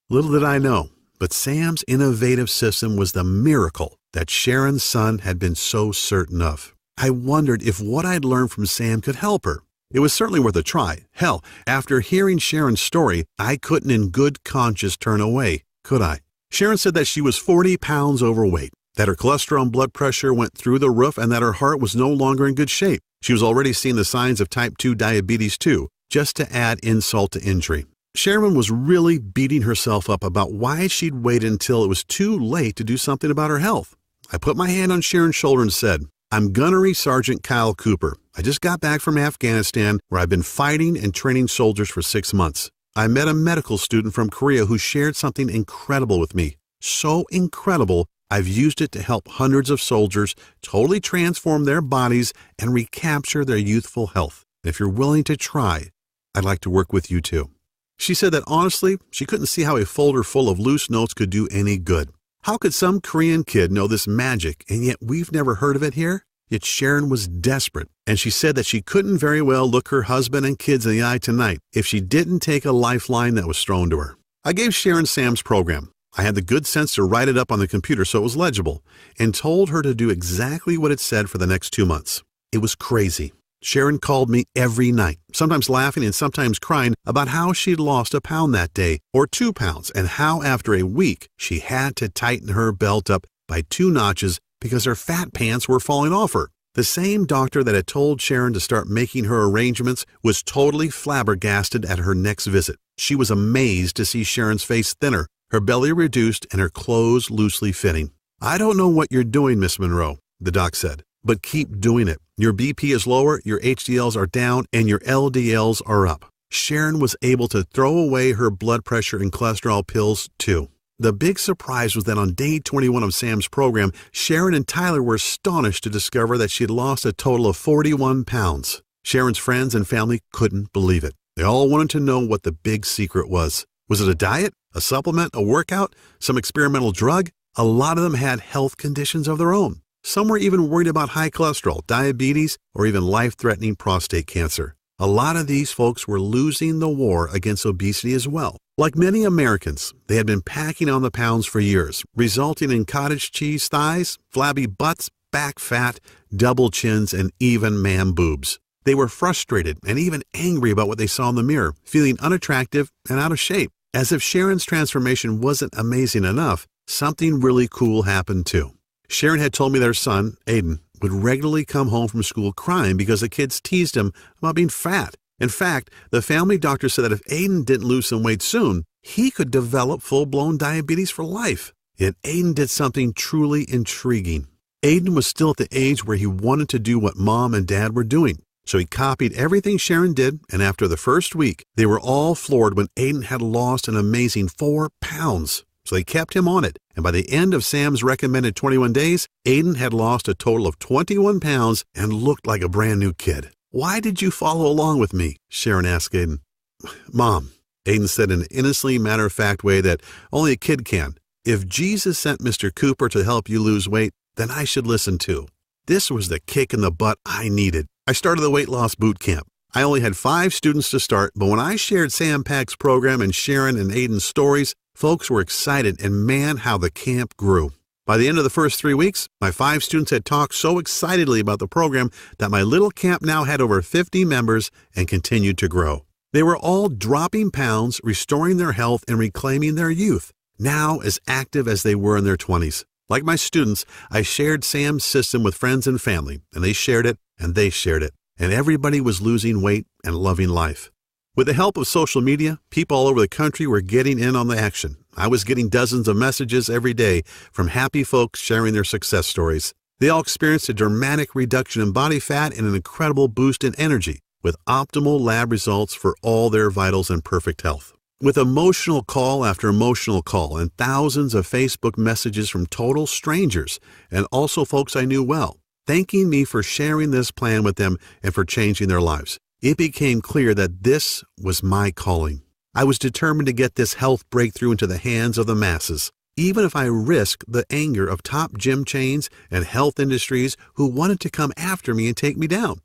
Little did I know, but Sam's innovative system was the miracle that Sharon's son had been so certain of. I wondered if what I'd learned from Sam could help her. It was certainly worth a try. Hell, after hearing Sharon's story, I couldn't in good conscience turn away, could I? Sharon said that she was 40 pounds overweight, that her cholesterol and blood pressure went through the roof, and that her heart was no longer in good shape. She was already seeing the signs of type 2 diabetes too, just to add insult to injury. Sharon was really beating herself up about why she'd waited until it was too late to do something about her health. I put my hand on Sharon's shoulder and said, "I'm Gunnery Sergeant Kyle Cooper. I just got back from Afghanistan, where I've been fighting and training soldiers for 6 months. I met a medical student from Korea who shared something incredible with me. So incredible, I've used it to help hundreds of soldiers totally transform their bodies and recapture their youthful health. If you're willing to try, I'd like to work with you too." She said that honestly, she couldn't see how a folder full of loose notes could do any good. How could some Korean kid know this magic, and yet we've never heard of it here? Yet Sharon was desperate, and she said that she couldn't very well look her husband and kids in the eye tonight if she didn't take a lifeline that was thrown to her. I gave Sharon Sam's program. I had the good sense to write it up on the computer so it was legible, and told her to do exactly what it said for the next 2 months. It was crazy. Sharon called me every night, sometimes laughing and sometimes crying about how she'd lost a pound that day, or 2 pounds, and how after a week she had to tighten her belt up by 2 notches because her fat pants were falling off her. The same doctor that had told Sharon to start making her arrangements was totally flabbergasted at her next visit. She was amazed to see Sharon's face thinner, her belly reduced, and her clothes loosely fitting. "I don't know what you're doing, Miss Monroe," the doc said, "but keep doing it. Your BP is lower, your HDLs are down, and your LDLs are up. Sharon was able to throw away her blood pressure and cholesterol pills too. The big surprise was that on day 21 of Sam's program, Sharon and Tyler were astonished to discover that she had lost a total of 41 pounds. Sharon's friends and family couldn't believe it. They all wanted to know what the big secret was. Was it a diet, a supplement, a workout, some experimental drug? A lot of them had health conditions of their own. Some were even worried about high cholesterol, diabetes, or even life-threatening prostate cancer. A lot of these folks were losing the war against obesity as well. Like many Americans, they had been packing on the pounds for years, resulting in cottage cheese thighs, flabby butts, back fat, double chins, and even man boobs. They were frustrated and even angry about what they saw in the mirror, feeling unattractive and out of shape. As if Sharon's transformation wasn't amazing enough, something really cool happened too. Sharon had told me their son, Aiden, would regularly come home from school crying because the kids teased him about being fat. In fact, the family doctor said that if Aiden didn't lose some weight soon, he could develop full-blown diabetes for life. Yet Aiden did something truly intriguing. Aiden was still at the age where he wanted to do what mom and dad were doing. So he copied everything Sharon did, and after the first week, they were all floored when Aiden had lost an amazing 4 pounds. So they kept him on it, and by the end of Sam's recommended 21 days, Aiden had lost a total of 21 pounds and looked like a brand new kid. "Why did you follow along with me?" Sharon asked Aiden. "Mom," Aiden said in an innocently matter-of-fact way that only a kid can, "if Jesus sent Mr. Cooper to help you lose weight, then I should listen too. This was the kick in the butt I needed. I started the weight loss boot camp. I only had 5 students to start, but when I shared Sam Pack's program and Sharon and Aiden's stories, folks were excited, and man, how the camp grew. By the end of the first 3 weeks, my 5 students had talked so excitedly about the program that my little camp now had over 50 members and continued to grow. They were all dropping pounds, restoring their health, and reclaiming their youth, now as active as they were in their 20s. Like my students, I shared Sam's system with friends and family, and they shared it, and they shared it, and everybody was losing weight and loving life. With the help of social media, people all over the country were getting in on the action. I was getting dozens of messages every day from happy folks sharing their success stories. They all experienced a dramatic reduction in body fat and an incredible boost in energy, with optimal lab results for all their vitals and perfect health. With emotional call after emotional call and thousands of Facebook messages from total strangers and also folks I knew well, thanking me for sharing this plan with them and for changing their lives, it became clear that this was my calling. I was determined to get this health breakthrough into the hands of the masses, even if I risked the anger of top gym chains and health industries who wanted to come after me and take me down.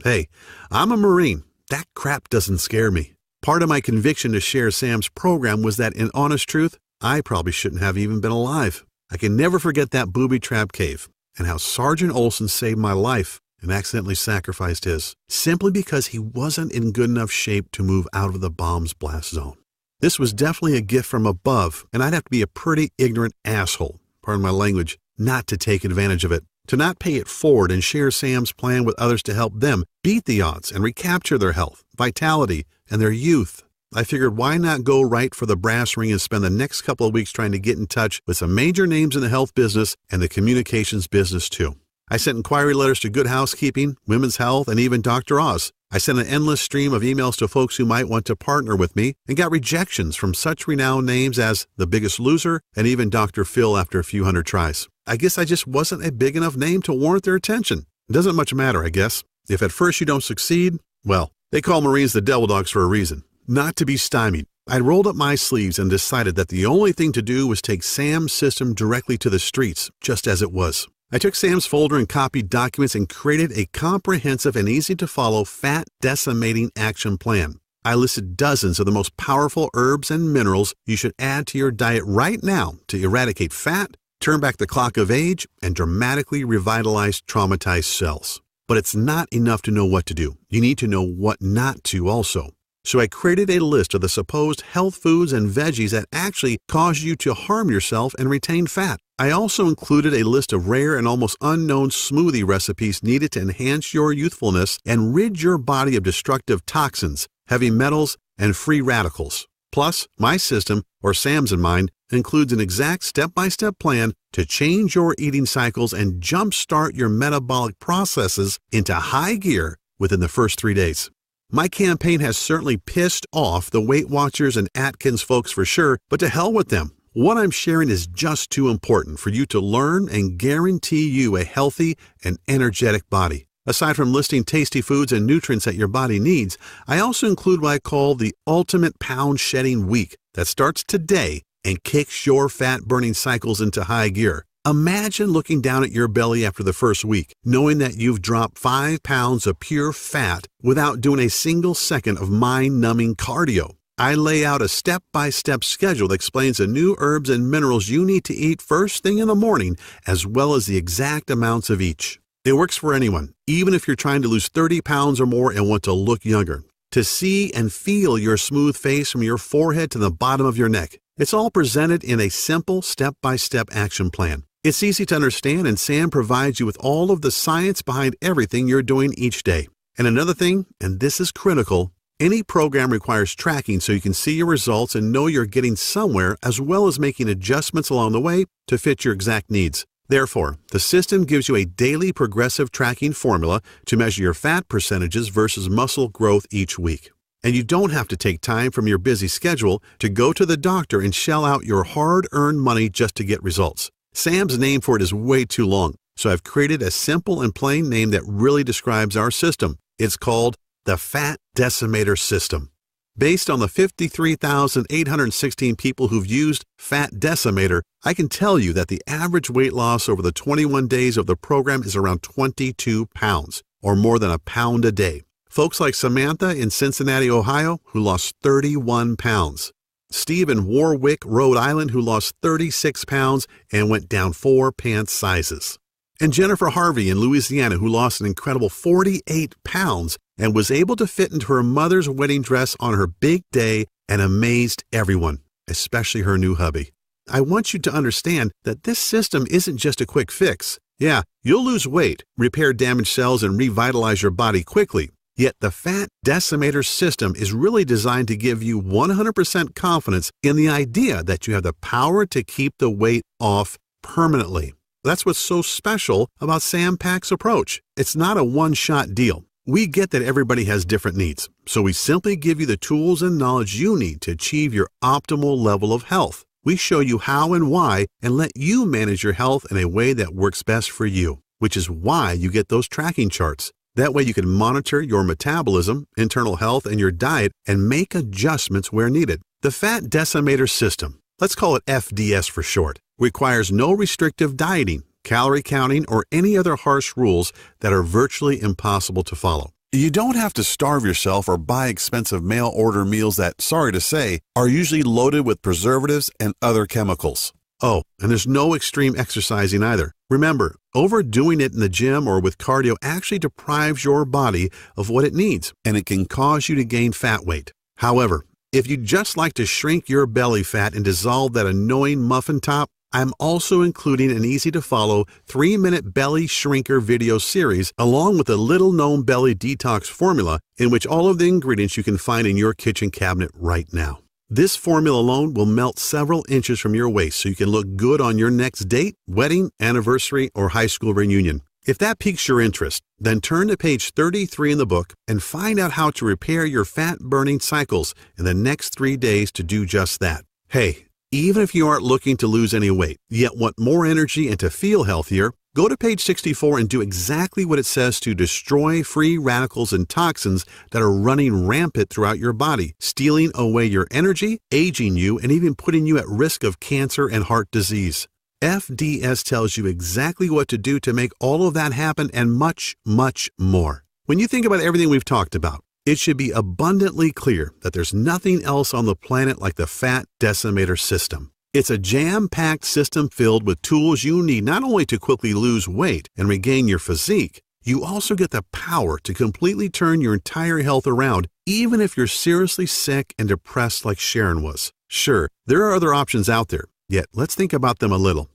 Hey, I'm a Marine. That crap doesn't scare me. Part of my conviction to share Sam's program was that, in honest truth, I probably shouldn't have even been alive. I can never forget that booby trap cave and how Sergeant Olson saved my life and accidentally sacrificed his, simply because he wasn't in good enough shape to move out of the bomb's blast zone. This was definitely a gift from above, and I'd have to be a pretty ignorant asshole, pardon my language, not to take advantage of it, to not pay it forward and share Sam's plan with others to help them beat the odds and recapture their health, vitality, and their youth. I figured, why not go right for the brass ring and spend the next couple of weeks trying to get in touch with some major names in the health business and the communications business too. I sent inquiry letters to Good Housekeeping, Women's Health, and even Dr. Oz. I sent an endless stream of emails to folks who might want to partner with me and got rejections from such renowned names as The Biggest Loser and even Dr. Phil after a few hundred tries. I guess I just wasn't a big enough name to warrant their attention. It doesn't much matter, I guess. If at first you don't succeed, well, they call Marines the devil dogs for a reason. Not to be stymied, I rolled up my sleeves and decided that the only thing to do was take Sam's system directly to the streets, just as it was. I took Sam's folder and copied documents and created a comprehensive and easy-to-follow fat-decimating action plan. I listed dozens of the most powerful herbs and minerals you should add to your diet right now to eradicate fat, turn back the clock of age, and dramatically revitalize traumatized cells. But it's not enough to know what to do. You need to know what not to also. So I created a list of the supposed health foods and veggies that actually cause you to harm yourself and retain fat. I also included a list of rare and almost unknown smoothie recipes needed to enhance your youthfulness and rid your body of destructive toxins, heavy metals, and free radicals. Plus, my system, or Sam's in mine, includes an exact step-by-step plan to change your eating cycles and jumpstart your metabolic processes into high gear within the first 3 days. My campaign has certainly pissed off the Weight Watchers and Atkins folks for sure, but to hell with them. What I'm sharing is just too important for you to learn and guarantee you a healthy and energetic body. Aside from listing tasty foods and nutrients that your body needs, I also include what I call the Ultimate Pound Shedding Week that starts today and kicks your fat-burning cycles into high gear. Imagine looking down at your belly after the first week, knowing that you've dropped 5 pounds of pure fat without doing a single second of mind-numbing cardio. I lay out a step-by-step schedule that explains the new herbs and minerals you need to eat first thing in the morning, as well as the exact amounts of each. It works for anyone, even if you're trying to lose 30 pounds or more and want to look younger. To see and feel your smooth face from your forehead to the bottom of your neck. It's all presented in a simple step-by-step action plan. It's easy to understand, and Sam provides you with all of the science behind everything you're doing each day. And another thing, and this is critical, any program requires tracking so you can see your results and know you're getting somewhere, as well as making adjustments along the way to fit your exact needs. Therefore, the system gives you a daily progressive tracking formula to measure your fat percentages versus muscle growth each week. And you don't have to take time from your busy schedule to go to the doctor and shell out your hard-earned money just to get results. Sam's name for it is way too long, so I've created a simple and plain name that really describes our system. It's called the Fat Decimator System. Based on the 53,816 people who've used Fat Decimator, I can tell you that the average weight loss over the 21 days of the program is around 22 pounds, or more than a pound a day. Folks like Samantha in Cincinnati, Ohio, who lost 31 pounds. Steve in Warwick, Rhode Island, who lost 36 pounds and went down 4 pant sizes. And Jennifer Harvey in Louisiana, who lost an incredible 48 pounds and was able to fit into her mother's wedding dress on her big day and amazed everyone, especially her new hubby. I want you to understand that this system isn't just a quick fix. Yeah, you'll lose weight, repair damaged cells, and revitalize your body quickly. Yet the Fat Decimator system is really designed to give you 100% confidence in the idea that you have the power to keep the weight off permanently. That's what's so special about Sam Pak's approach. It's not a one-shot deal. We get that everybody has different needs, so we simply give you the tools and knowledge you need to achieve your optimal level of health. We show you how and why and let you manage your health in a way that works best for you, which is why you get those tracking charts. That way you can monitor your metabolism, internal health, and your diet and make adjustments where needed. The Fat Decimator System, let's call it FDS for short, requires no restrictive dieting, calorie counting, or any other harsh rules that are virtually impossible to follow. You don't have to starve yourself or buy expensive mail-order meals that, sorry to say, are usually loaded with preservatives and other chemicals. Oh, and there's no extreme exercising either. Remember, overdoing it in the gym or with cardio actually deprives your body of what it needs, and it can cause you to gain fat weight. However, if you'd just like to shrink your belly fat and dissolve that annoying muffin top, I'm also including an easy-to-follow 3-minute belly shrinker video series along with a little-known belly detox formula in which all of the ingredients you can find in your kitchen cabinet right now. This formula alone will melt several inches from your waist so you can look good on your next date, wedding, anniversary, or high school reunion. If that piques your interest, then turn to page 33 in the book and find out how to repair your fat-burning cycles in the next 3 days to do just that. Hey, even if you aren't looking to lose any weight, yet want more energy and to feel healthier, go to page 64 and do exactly what it says to destroy free radicals and toxins that are running rampant throughout your body, stealing away your energy, aging you, and even putting you at risk of cancer and heart disease. FDS tells you exactly what to do to make all of that happen and much, much more. When you think about everything we've talked about, it should be abundantly clear that there's nothing else on the planet like the Fat Decimator System. It's a jam-packed system filled with tools you need not only to quickly lose weight and regain your physique, you also get the power to completely turn your entire health around, even if you're seriously sick and depressed like Sharon was. Sure, there are other options out there, yet let's think about them a little.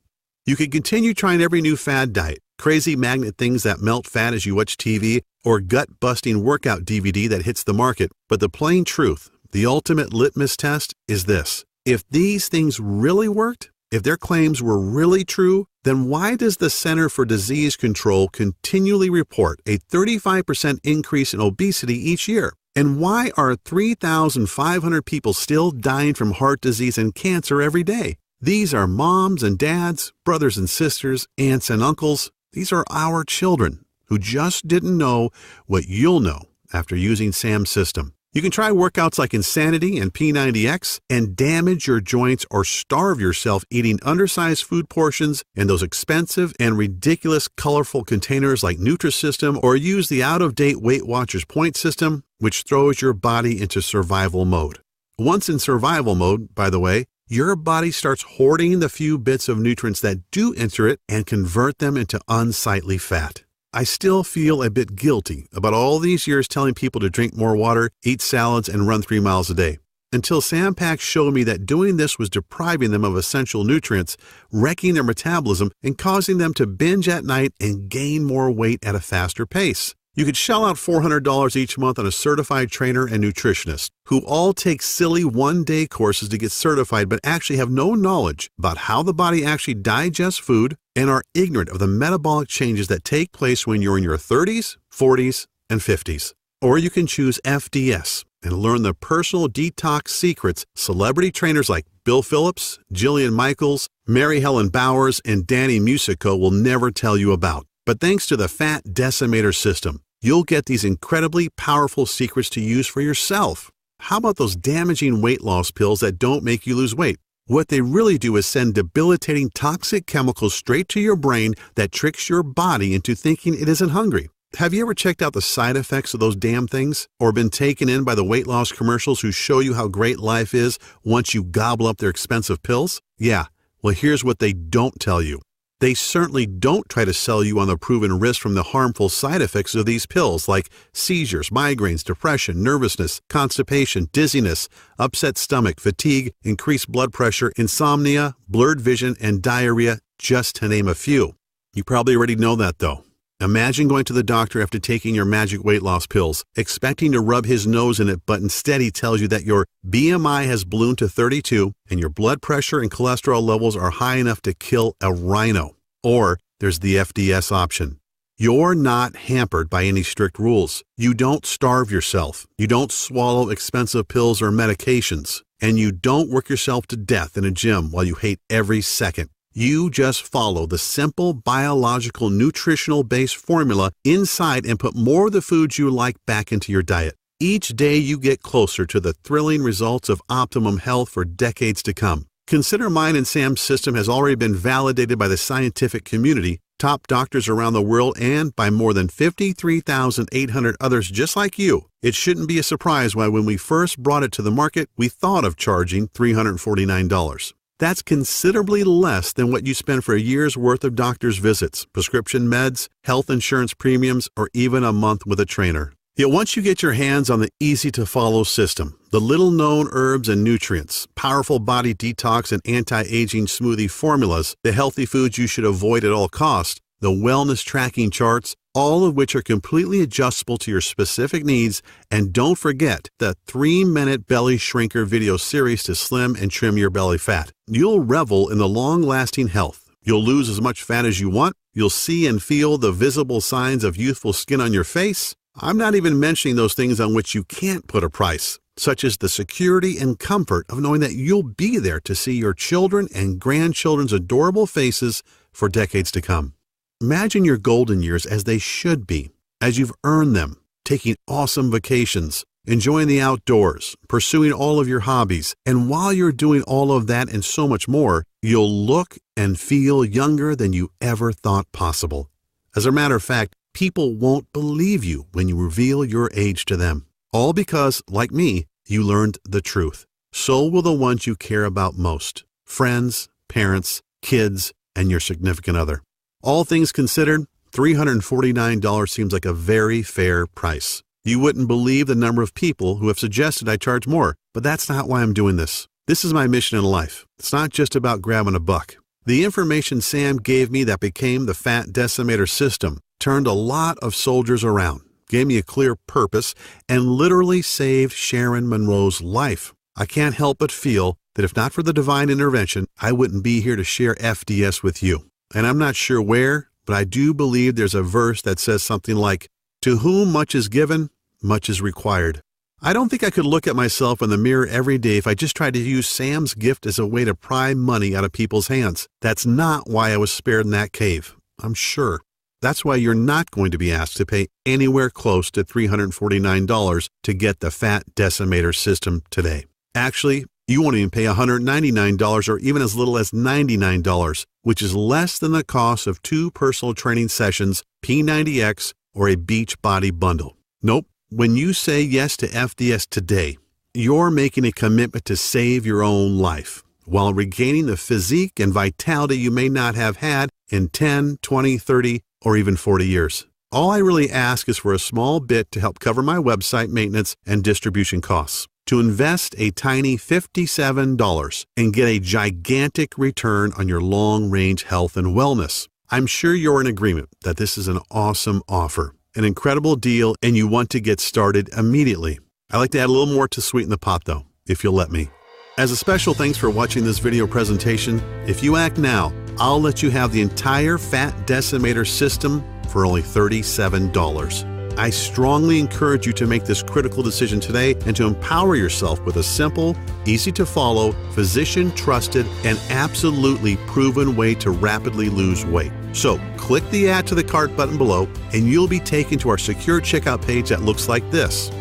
You could continue trying every new fad diet, crazy magnet things that melt fat as you watch TV, or gut-busting workout DVD that hits the market, but the plain truth, the ultimate litmus test, is this. If these things really worked, if their claims were really true, then why does the Center for Disease Control continually report a 35% increase in obesity each year? And why are 3,500 people still dying from heart disease and cancer every day? These are moms and dads, brothers and sisters, aunts and uncles. These are our children who just didn't know what you'll know after using Sam's system. You can try workouts like Insanity and P90X and damage your joints or starve yourself eating undersized food portions in those expensive and ridiculous colorful containers like Nutrisystem, or use the out-of-date Weight Watchers point system, which throws your body into survival mode. Once in survival mode, by the way, your body starts hoarding the few bits of nutrients that do enter it and convert them into unsightly fat. I still feel a bit guilty about all these years telling people to drink more water, eat salads, and run 3 miles a day, until Sam Pack showed me that doing this was depriving them of essential nutrients, wrecking their metabolism, and causing them to binge at night and gain more weight at a faster pace. You could shell out $400 each month on a certified trainer and nutritionist who all take silly one-day courses to get certified but actually have no knowledge about how the body actually digests food and are ignorant of the metabolic changes that take place when you're in your 30s, 40s, and 50s. Or you can choose FDS and learn the personal detox secrets celebrity trainers like Bill Phillips, Jillian Michaels, Mary Helen Bowers, and Danny Musico will never tell you about. But thanks to the Fat Decimator system, you'll get these incredibly powerful secrets to use for yourself. How about those damaging weight loss pills that don't make you lose weight? What they really do is send debilitating toxic chemicals straight to your brain that tricks your body into thinking it isn't hungry. Have you ever checked out the side effects of those damn things? Or been taken in by the weight loss commercials who show you how great life is once you gobble up their expensive pills? Yeah, well, here's what they don't tell you. They certainly don't try to sell you on the proven risk from the harmful side effects of these pills like seizures, migraines, depression, nervousness, constipation, dizziness, upset stomach, fatigue, increased blood pressure, insomnia, blurred vision, and diarrhea, just to name a few. You probably already know that though. Imagine going to the doctor after taking your magic weight loss pills, expecting to rub his nose in it, but instead he tells you that your BMI has ballooned to 32 and your blood pressure and cholesterol levels are high enough to kill a rhino. Or there's the FDS option. You're not hampered by any strict rules. You don't starve yourself. You don't swallow expensive pills or medications. And you don't work yourself to death in a gym while you hate every second. You just follow the simple biological nutritional-based formula inside and put more of the foods you like back into your diet. Each day you get closer to the thrilling results of optimum health for decades to come. Consider mine and Sam's system has already been validated by the scientific community, top doctors around the world, and by more than 53,800 others just like you. It shouldn't be a surprise why when we first brought it to the market, we thought of charging $349. That's considerably less than what you spend for a year's worth of doctor's visits, prescription meds, health insurance premiums, or even a month with a trainer. Yet once you get your hands on the easy-to-follow system, the little-known herbs and nutrients, powerful body detox and anti-aging smoothie formulas, the healthy foods you should avoid at all costs, the wellness tracking charts, all of which are completely adjustable to your specific needs, and don't forget the 3-minute belly shrinker video series to slim and trim your belly fat. You'll revel in the long-lasting health. You'll lose as much fat as you want. You'll see and feel the visible signs of youthful skin on your face. I'm not even mentioning those things on which you can't put a price, such as the security and comfort of knowing that you'll be there to see your children and grandchildren's adorable faces for decades to come. Imagine your golden years as they should be, as you've earned them, taking awesome vacations, enjoying the outdoors, pursuing all of your hobbies, and while you're doing all of that and so much more, you'll look and feel younger than you ever thought possible. As a matter of fact, people won't believe you when you reveal your age to them. All because, like me, you learned the truth. So will the ones you care about most: friends, parents, kids, and your significant other. All things considered, $349 seems like a very fair price. You wouldn't believe the number of people who have suggested I charge more, but that's not why I'm doing this. This is my mission in life. It's not just about grabbing a buck. The information Sam gave me that became the Fat Decimator system turned a lot of soldiers around, gave me a clear purpose, and literally saved Sharon Monroe's life. I can't help but feel that if not for the divine intervention, I wouldn't be here to share FDS with you. And I'm not sure where, but I do believe there's a verse that says something like, "To whom much is given, much is required." I don't think I could look at myself in the mirror every day if I just tried to use Sam's gift as a way to pry money out of people's hands. That's not why I was spared in that cave, I'm sure. That's why you're not going to be asked to pay anywhere close to $349 to get the Fat Decimator system today. Actually, you won't even pay $199 or even as little as $99, which is less than the cost of 2 personal training sessions, P90X, or a Beachbody bundle. Nope. When you say yes to FDS today, you're making a commitment to save your own life while regaining the physique and vitality you may not have had in 10, 20, 30, or even 40 years. All I really ask is for a small bit to help cover my website maintenance and distribution costs, to invest a tiny $57 and get a gigantic return on your long-range health and wellness. I'm sure you're in agreement that this is an awesome offer, an incredible deal, and you want to get started immediately. I'd like to add a little more to sweeten the pot though, if you'll let me. As a special thanks for watching this video presentation, if you act now, I'll let you have the entire Fat Decimator system for only $37. I strongly encourage you to make this critical decision today and to empower yourself with a simple, easy-to-follow, physician-trusted, and absolutely proven way to rapidly lose weight. So, click the Add to the Cart button below, and you'll be taken to our secure checkout page that looks like this.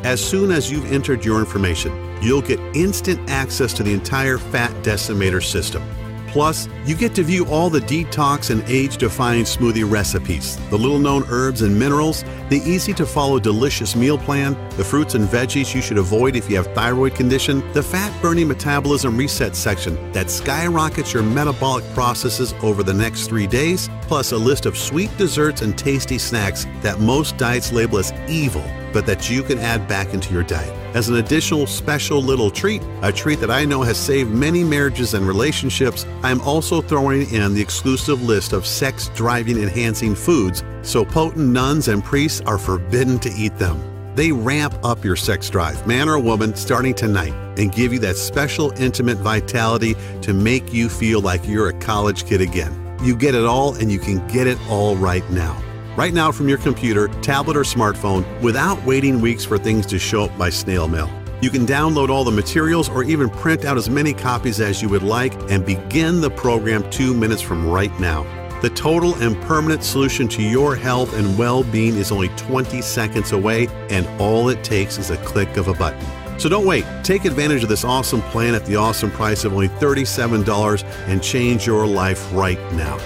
As soon as you've entered your information, you'll get instant access to the entire Fat Decimator system. Plus, you get to view all the detox and age-defying smoothie recipes, the little-known herbs and minerals, the easy-to-follow delicious meal plan, the fruits and veggies you should avoid if you have thyroid condition, the fat-burning metabolism reset section that skyrockets your metabolic processes over the next 3 days, plus a list of sweet desserts and tasty snacks that most diets label as evil, but that you can add back into your diet. As an additional special little treat, a treat that I know has saved many marriages and relationships, I'm also throwing in the exclusive list of sex-driving enhancing foods, so potent nuns and priests are forbidden to eat them. They ramp up your sex drive, man or woman, starting tonight, and give you that special intimate vitality to make you feel like you're a college kid again. You get it all, and you can get it all right now. Right now from your computer, tablet, or smartphone without waiting weeks for things to show up by snail mail. You can download all the materials or even print out as many copies as you would like and begin the program 2 minutes from right now. The total and permanent solution to your health and well-being is only 20 seconds away, and all it takes is a click of a button. So don't wait. Take advantage of this awesome plan at the awesome price of only $37 and change your life right now.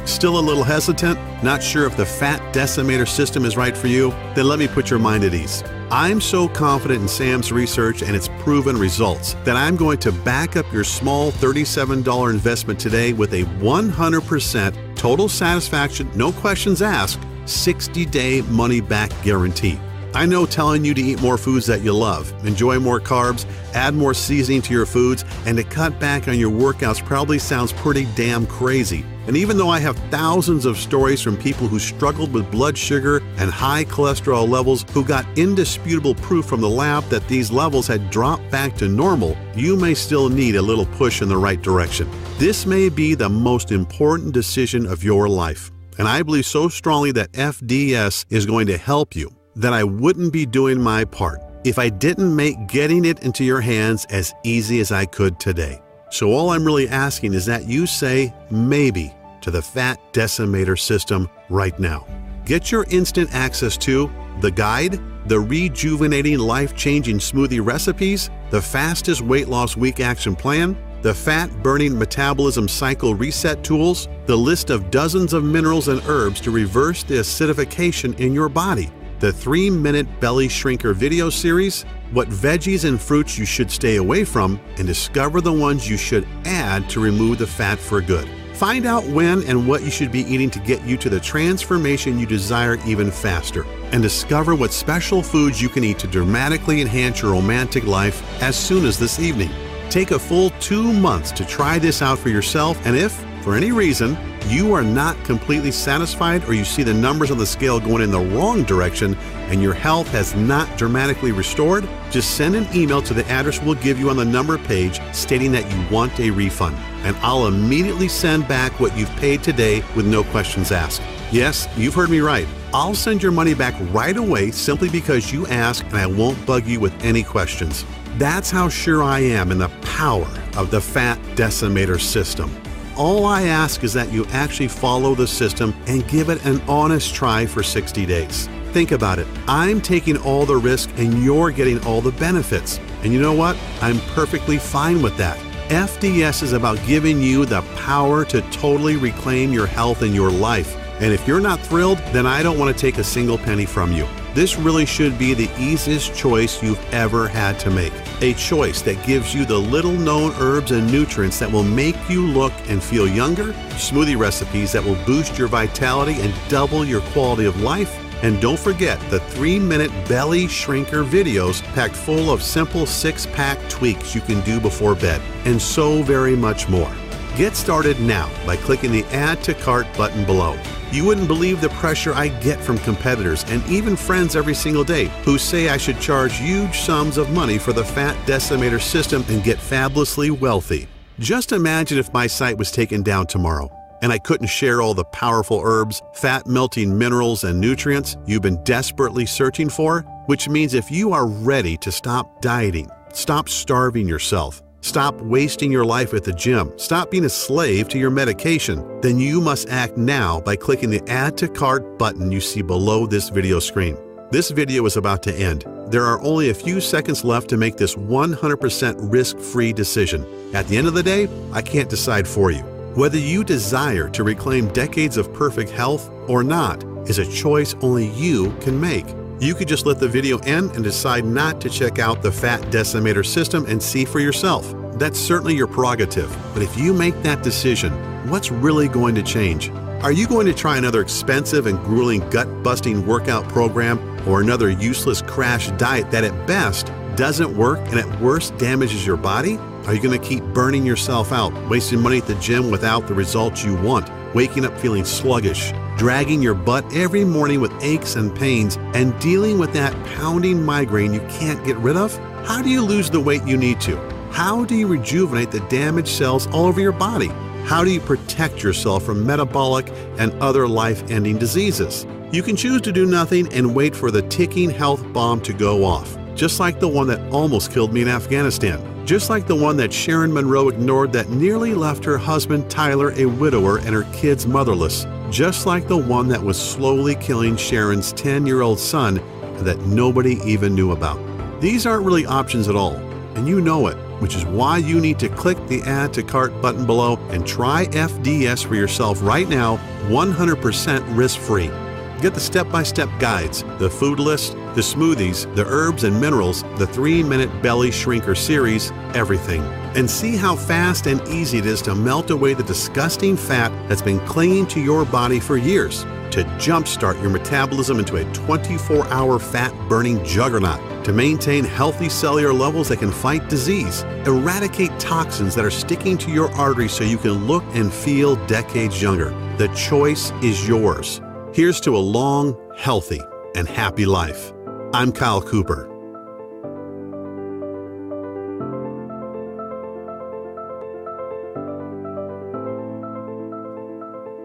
Still a little hesitant? Not sure if the Fat Decimator system is right for you? Then let me put your mind at ease. I'm so confident in Sam's research and its proven results that I'm going to back up your small $37 investment today with a 100% total satisfaction, no questions asked, 60-day money-back guarantee. I know telling you to eat more foods that you love, enjoy more carbs, add more seasoning to your foods, and to cut back on your workouts probably sounds pretty damn crazy. And even though I have thousands of stories from people who struggled with blood sugar and high cholesterol levels who got indisputable proof from the lab that these levels had dropped back to normal, you may still need a little push in the right direction. This may be the most important decision of your life, and I believe so strongly that FDS is going to help you that I wouldn't be doing my part if I didn't make getting it into your hands as easy as I could today. So all I'm really asking is that you say maybe to the Fat Decimator system right now. Get your instant access to the guide, the rejuvenating life-changing smoothie recipes, the fastest weight loss week action plan, the fat-burning metabolism cycle reset tools, the list of dozens of minerals and herbs to reverse the acidification in your body, the 3-minute belly shrinker video series, what veggies and fruits you should stay away from, and discover the ones you should add to remove the fat for good. Find out when and what you should be eating to get you to the transformation you desire even faster. And discover what special foods you can eat to dramatically enhance your romantic life as soon as this evening. Take a full 2 months to try this out for yourself, and if, for any reason, you are not completely satisfied or you see the numbers on the scale going in the wrong direction and your health has not dramatically restored, just send an email to the address we'll give you on the number page stating that you want a refund, and I'll immediately send back what you've paid today with no questions asked. Yes, you've heard me right. I'll send your money back right away simply because you asked, and I won't bug you with any questions. That's how sure I am in the power of the Fat Decimator system. All I ask is that you actually follow the system and give it an honest try for 60 days. Think about it. I'm taking all the risk and you're getting all the benefits. And you know what? I'm perfectly fine with that. FDS is about giving you the power to totally reclaim your health and your life. And if you're not thrilled, then I don't want to take a single penny from you. This really should be the easiest choice you've ever had to make. A choice that gives you the little-known herbs and nutrients that will make you look and feel younger, smoothie recipes that will boost your vitality and double your quality of life, and don't forget the 3-minute belly shrinker videos packed full of simple 6-pack tweaks you can do before bed, and so very much more. Get started now by clicking the Add to Cart button below. You wouldn't believe the pressure I get from competitors and even friends every single day who say I should charge huge sums of money for the Fat Decimator system and get fabulously wealthy. Just imagine if my site was taken down tomorrow and I couldn't share all the powerful herbs, fat-melting minerals, and nutrients you've been desperately searching for, which means if you are ready to stop dieting, stop starving yourself, stop wasting your life at the gym, stop being a slave to your medication, then you must act now by clicking the Add to Cart button you see below this video screen. This video is about to end. There are only a few seconds left to make this 100% risk-free decision. At the end of the day, I can't decide for you. Whether you desire to reclaim decades of perfect health or not is a choice only you can make. You could just let the video end and decide not to check out the Fat Decimator system and see for yourself. That's certainly your prerogative, but if you make that decision, what's really going to change? Are you going to try another expensive and grueling gut-busting workout program or another useless crash diet that at best doesn't work and at worst damages your body? Are you going to keep burning yourself out, wasting money at the gym without the results you want, waking up feeling sluggish, dragging your butt every morning with aches and pains, and dealing with that pounding migraine you can't get rid of? How do you lose the weight you need to? How do you rejuvenate the damaged cells all over your body? How do you protect yourself from metabolic and other life-ending diseases? You can choose to do nothing and wait for the ticking health bomb to go off, just like the one that almost killed me in Afghanistan. Just like the one that Sharon Monroe ignored that nearly left her husband Tyler a widower and her kids motherless. Just like the one that was slowly killing Sharon's 10-year-old son and that nobody even knew about. These aren't really options at all, and you know it, which is why you need to click the Add to Cart button below and try FDS for yourself right now, 100% risk-free. Get the step-by-step guides, the food list, the smoothies, the herbs and minerals, the 3-minute belly shrinker series, everything. And see how fast and easy it is to melt away the disgusting fat that's been clinging to your body for years, to jumpstart your metabolism into a 24-hour fat-burning juggernaut, to maintain healthy cellular levels that can fight disease, eradicate toxins that are sticking to your arteries so you can look and feel decades younger. The choice is yours. Here's to a long, healthy, and happy life. I'm Kyle Cooper.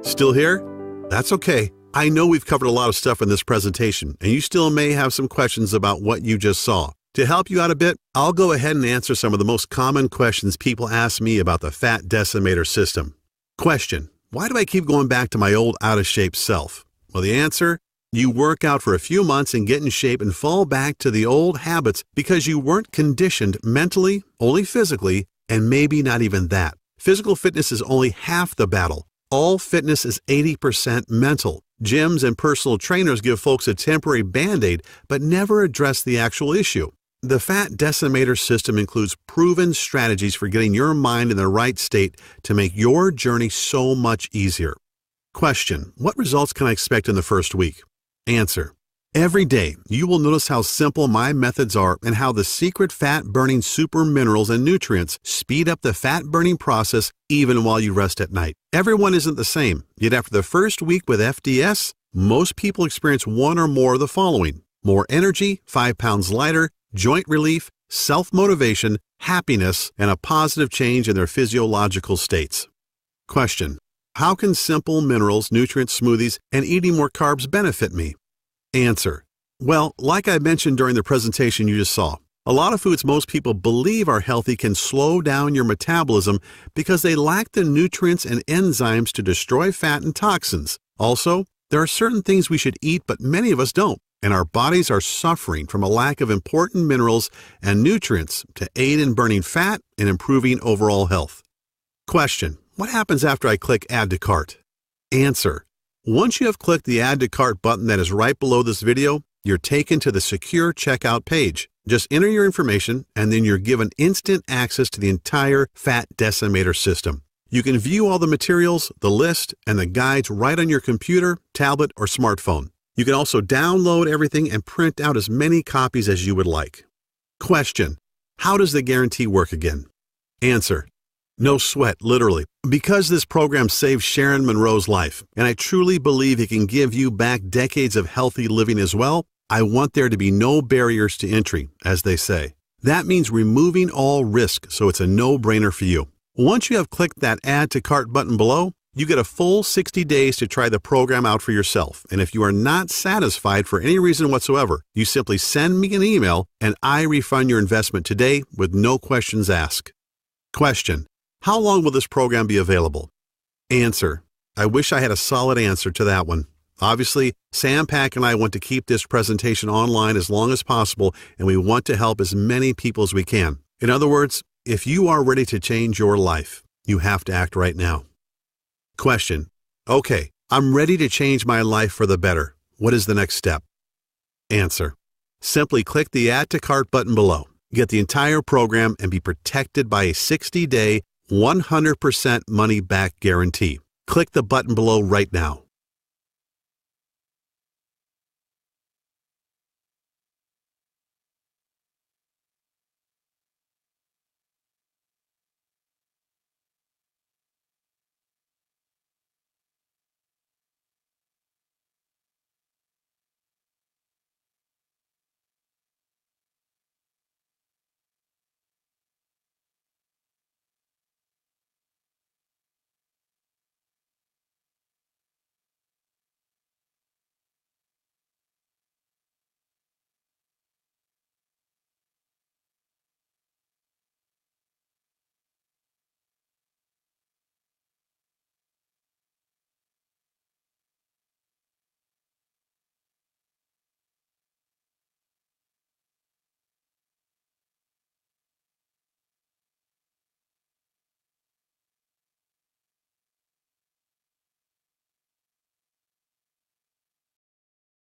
Still here? That's okay. I know we've covered a lot of stuff in this presentation, and you still may have some questions about what you just saw. To help you out a bit, I'll go ahead and answer some of the most common questions people ask me about the Fat Decimator system. Question: why do I keep going back to my old out-of-shape self? Well, the answer: you work out for a few months and get in shape and fall back to the old habits because you weren't conditioned mentally, only physically, and maybe not even that. Physical fitness is only half the battle. All fitness is 80% mental. Gyms and personal trainers give folks a temporary band-aid, but never address the actual issue. The Fat Decimator system includes proven strategies for getting your mind in the right state to make your journey so much easier. Question: what results can I expect in the first week? Answer: Every day, you will notice how simple my methods are and how the secret fat-burning super minerals and nutrients speed up the fat-burning process even while you rest at night. Everyone isn't the same, yet after the first week with FDS, most people experience one or more of the following: more energy, 5 pounds lighter, joint relief, self-motivation, happiness, and a positive change in their physiological states. Question: how can simple minerals, nutrient smoothies, and eating more carbs benefit me? Answer: well, like I mentioned during the presentation you just saw, a lot of foods most people believe are healthy can slow down your metabolism because they lack the nutrients and enzymes to destroy fat and toxins. Also, there are certain things we should eat but many of us don't, and our bodies are suffering from a lack of important minerals and nutrients to aid in burning fat and improving overall health. Question: what happens after I click Add to Cart? Answer: once you have clicked the Add to Cart button that is right below this video, you're taken to the secure checkout page. Just enter your information and then you're given instant access to the entire Fat Decimator system. You can view all the materials, the list, and the guides right on your computer, tablet, or smartphone. You can also download everything and print out as many copies as you would like. Question: how does the guarantee work again? Answer: no sweat, literally. Because this program saved Sharon Monroe's life, and I truly believe it can give you back decades of healthy living as well, I want there to be no barriers to entry, as they say. That means removing all risk, so it's a no-brainer for you. Once you have clicked that Add to Cart button below, you get a full 60 days to try the program out for yourself, and if you are not satisfied for any reason whatsoever, you simply send me an email and I refund your investment today with no questions asked. Question: how long will this program be available? Answer: I wish I had a solid answer to that one. Obviously, Sam Pack and I want to keep this presentation online as long as possible, and we want to help as many people as we can. In other words, if you are ready to change your life, you have to act right now. Question: okay, I'm ready to change my life for the better. What is the next step? Answer: simply click the Add to Cart button below. Get the entire program and be protected by a 60-day, 100% money-back guarantee. Click the button below right now.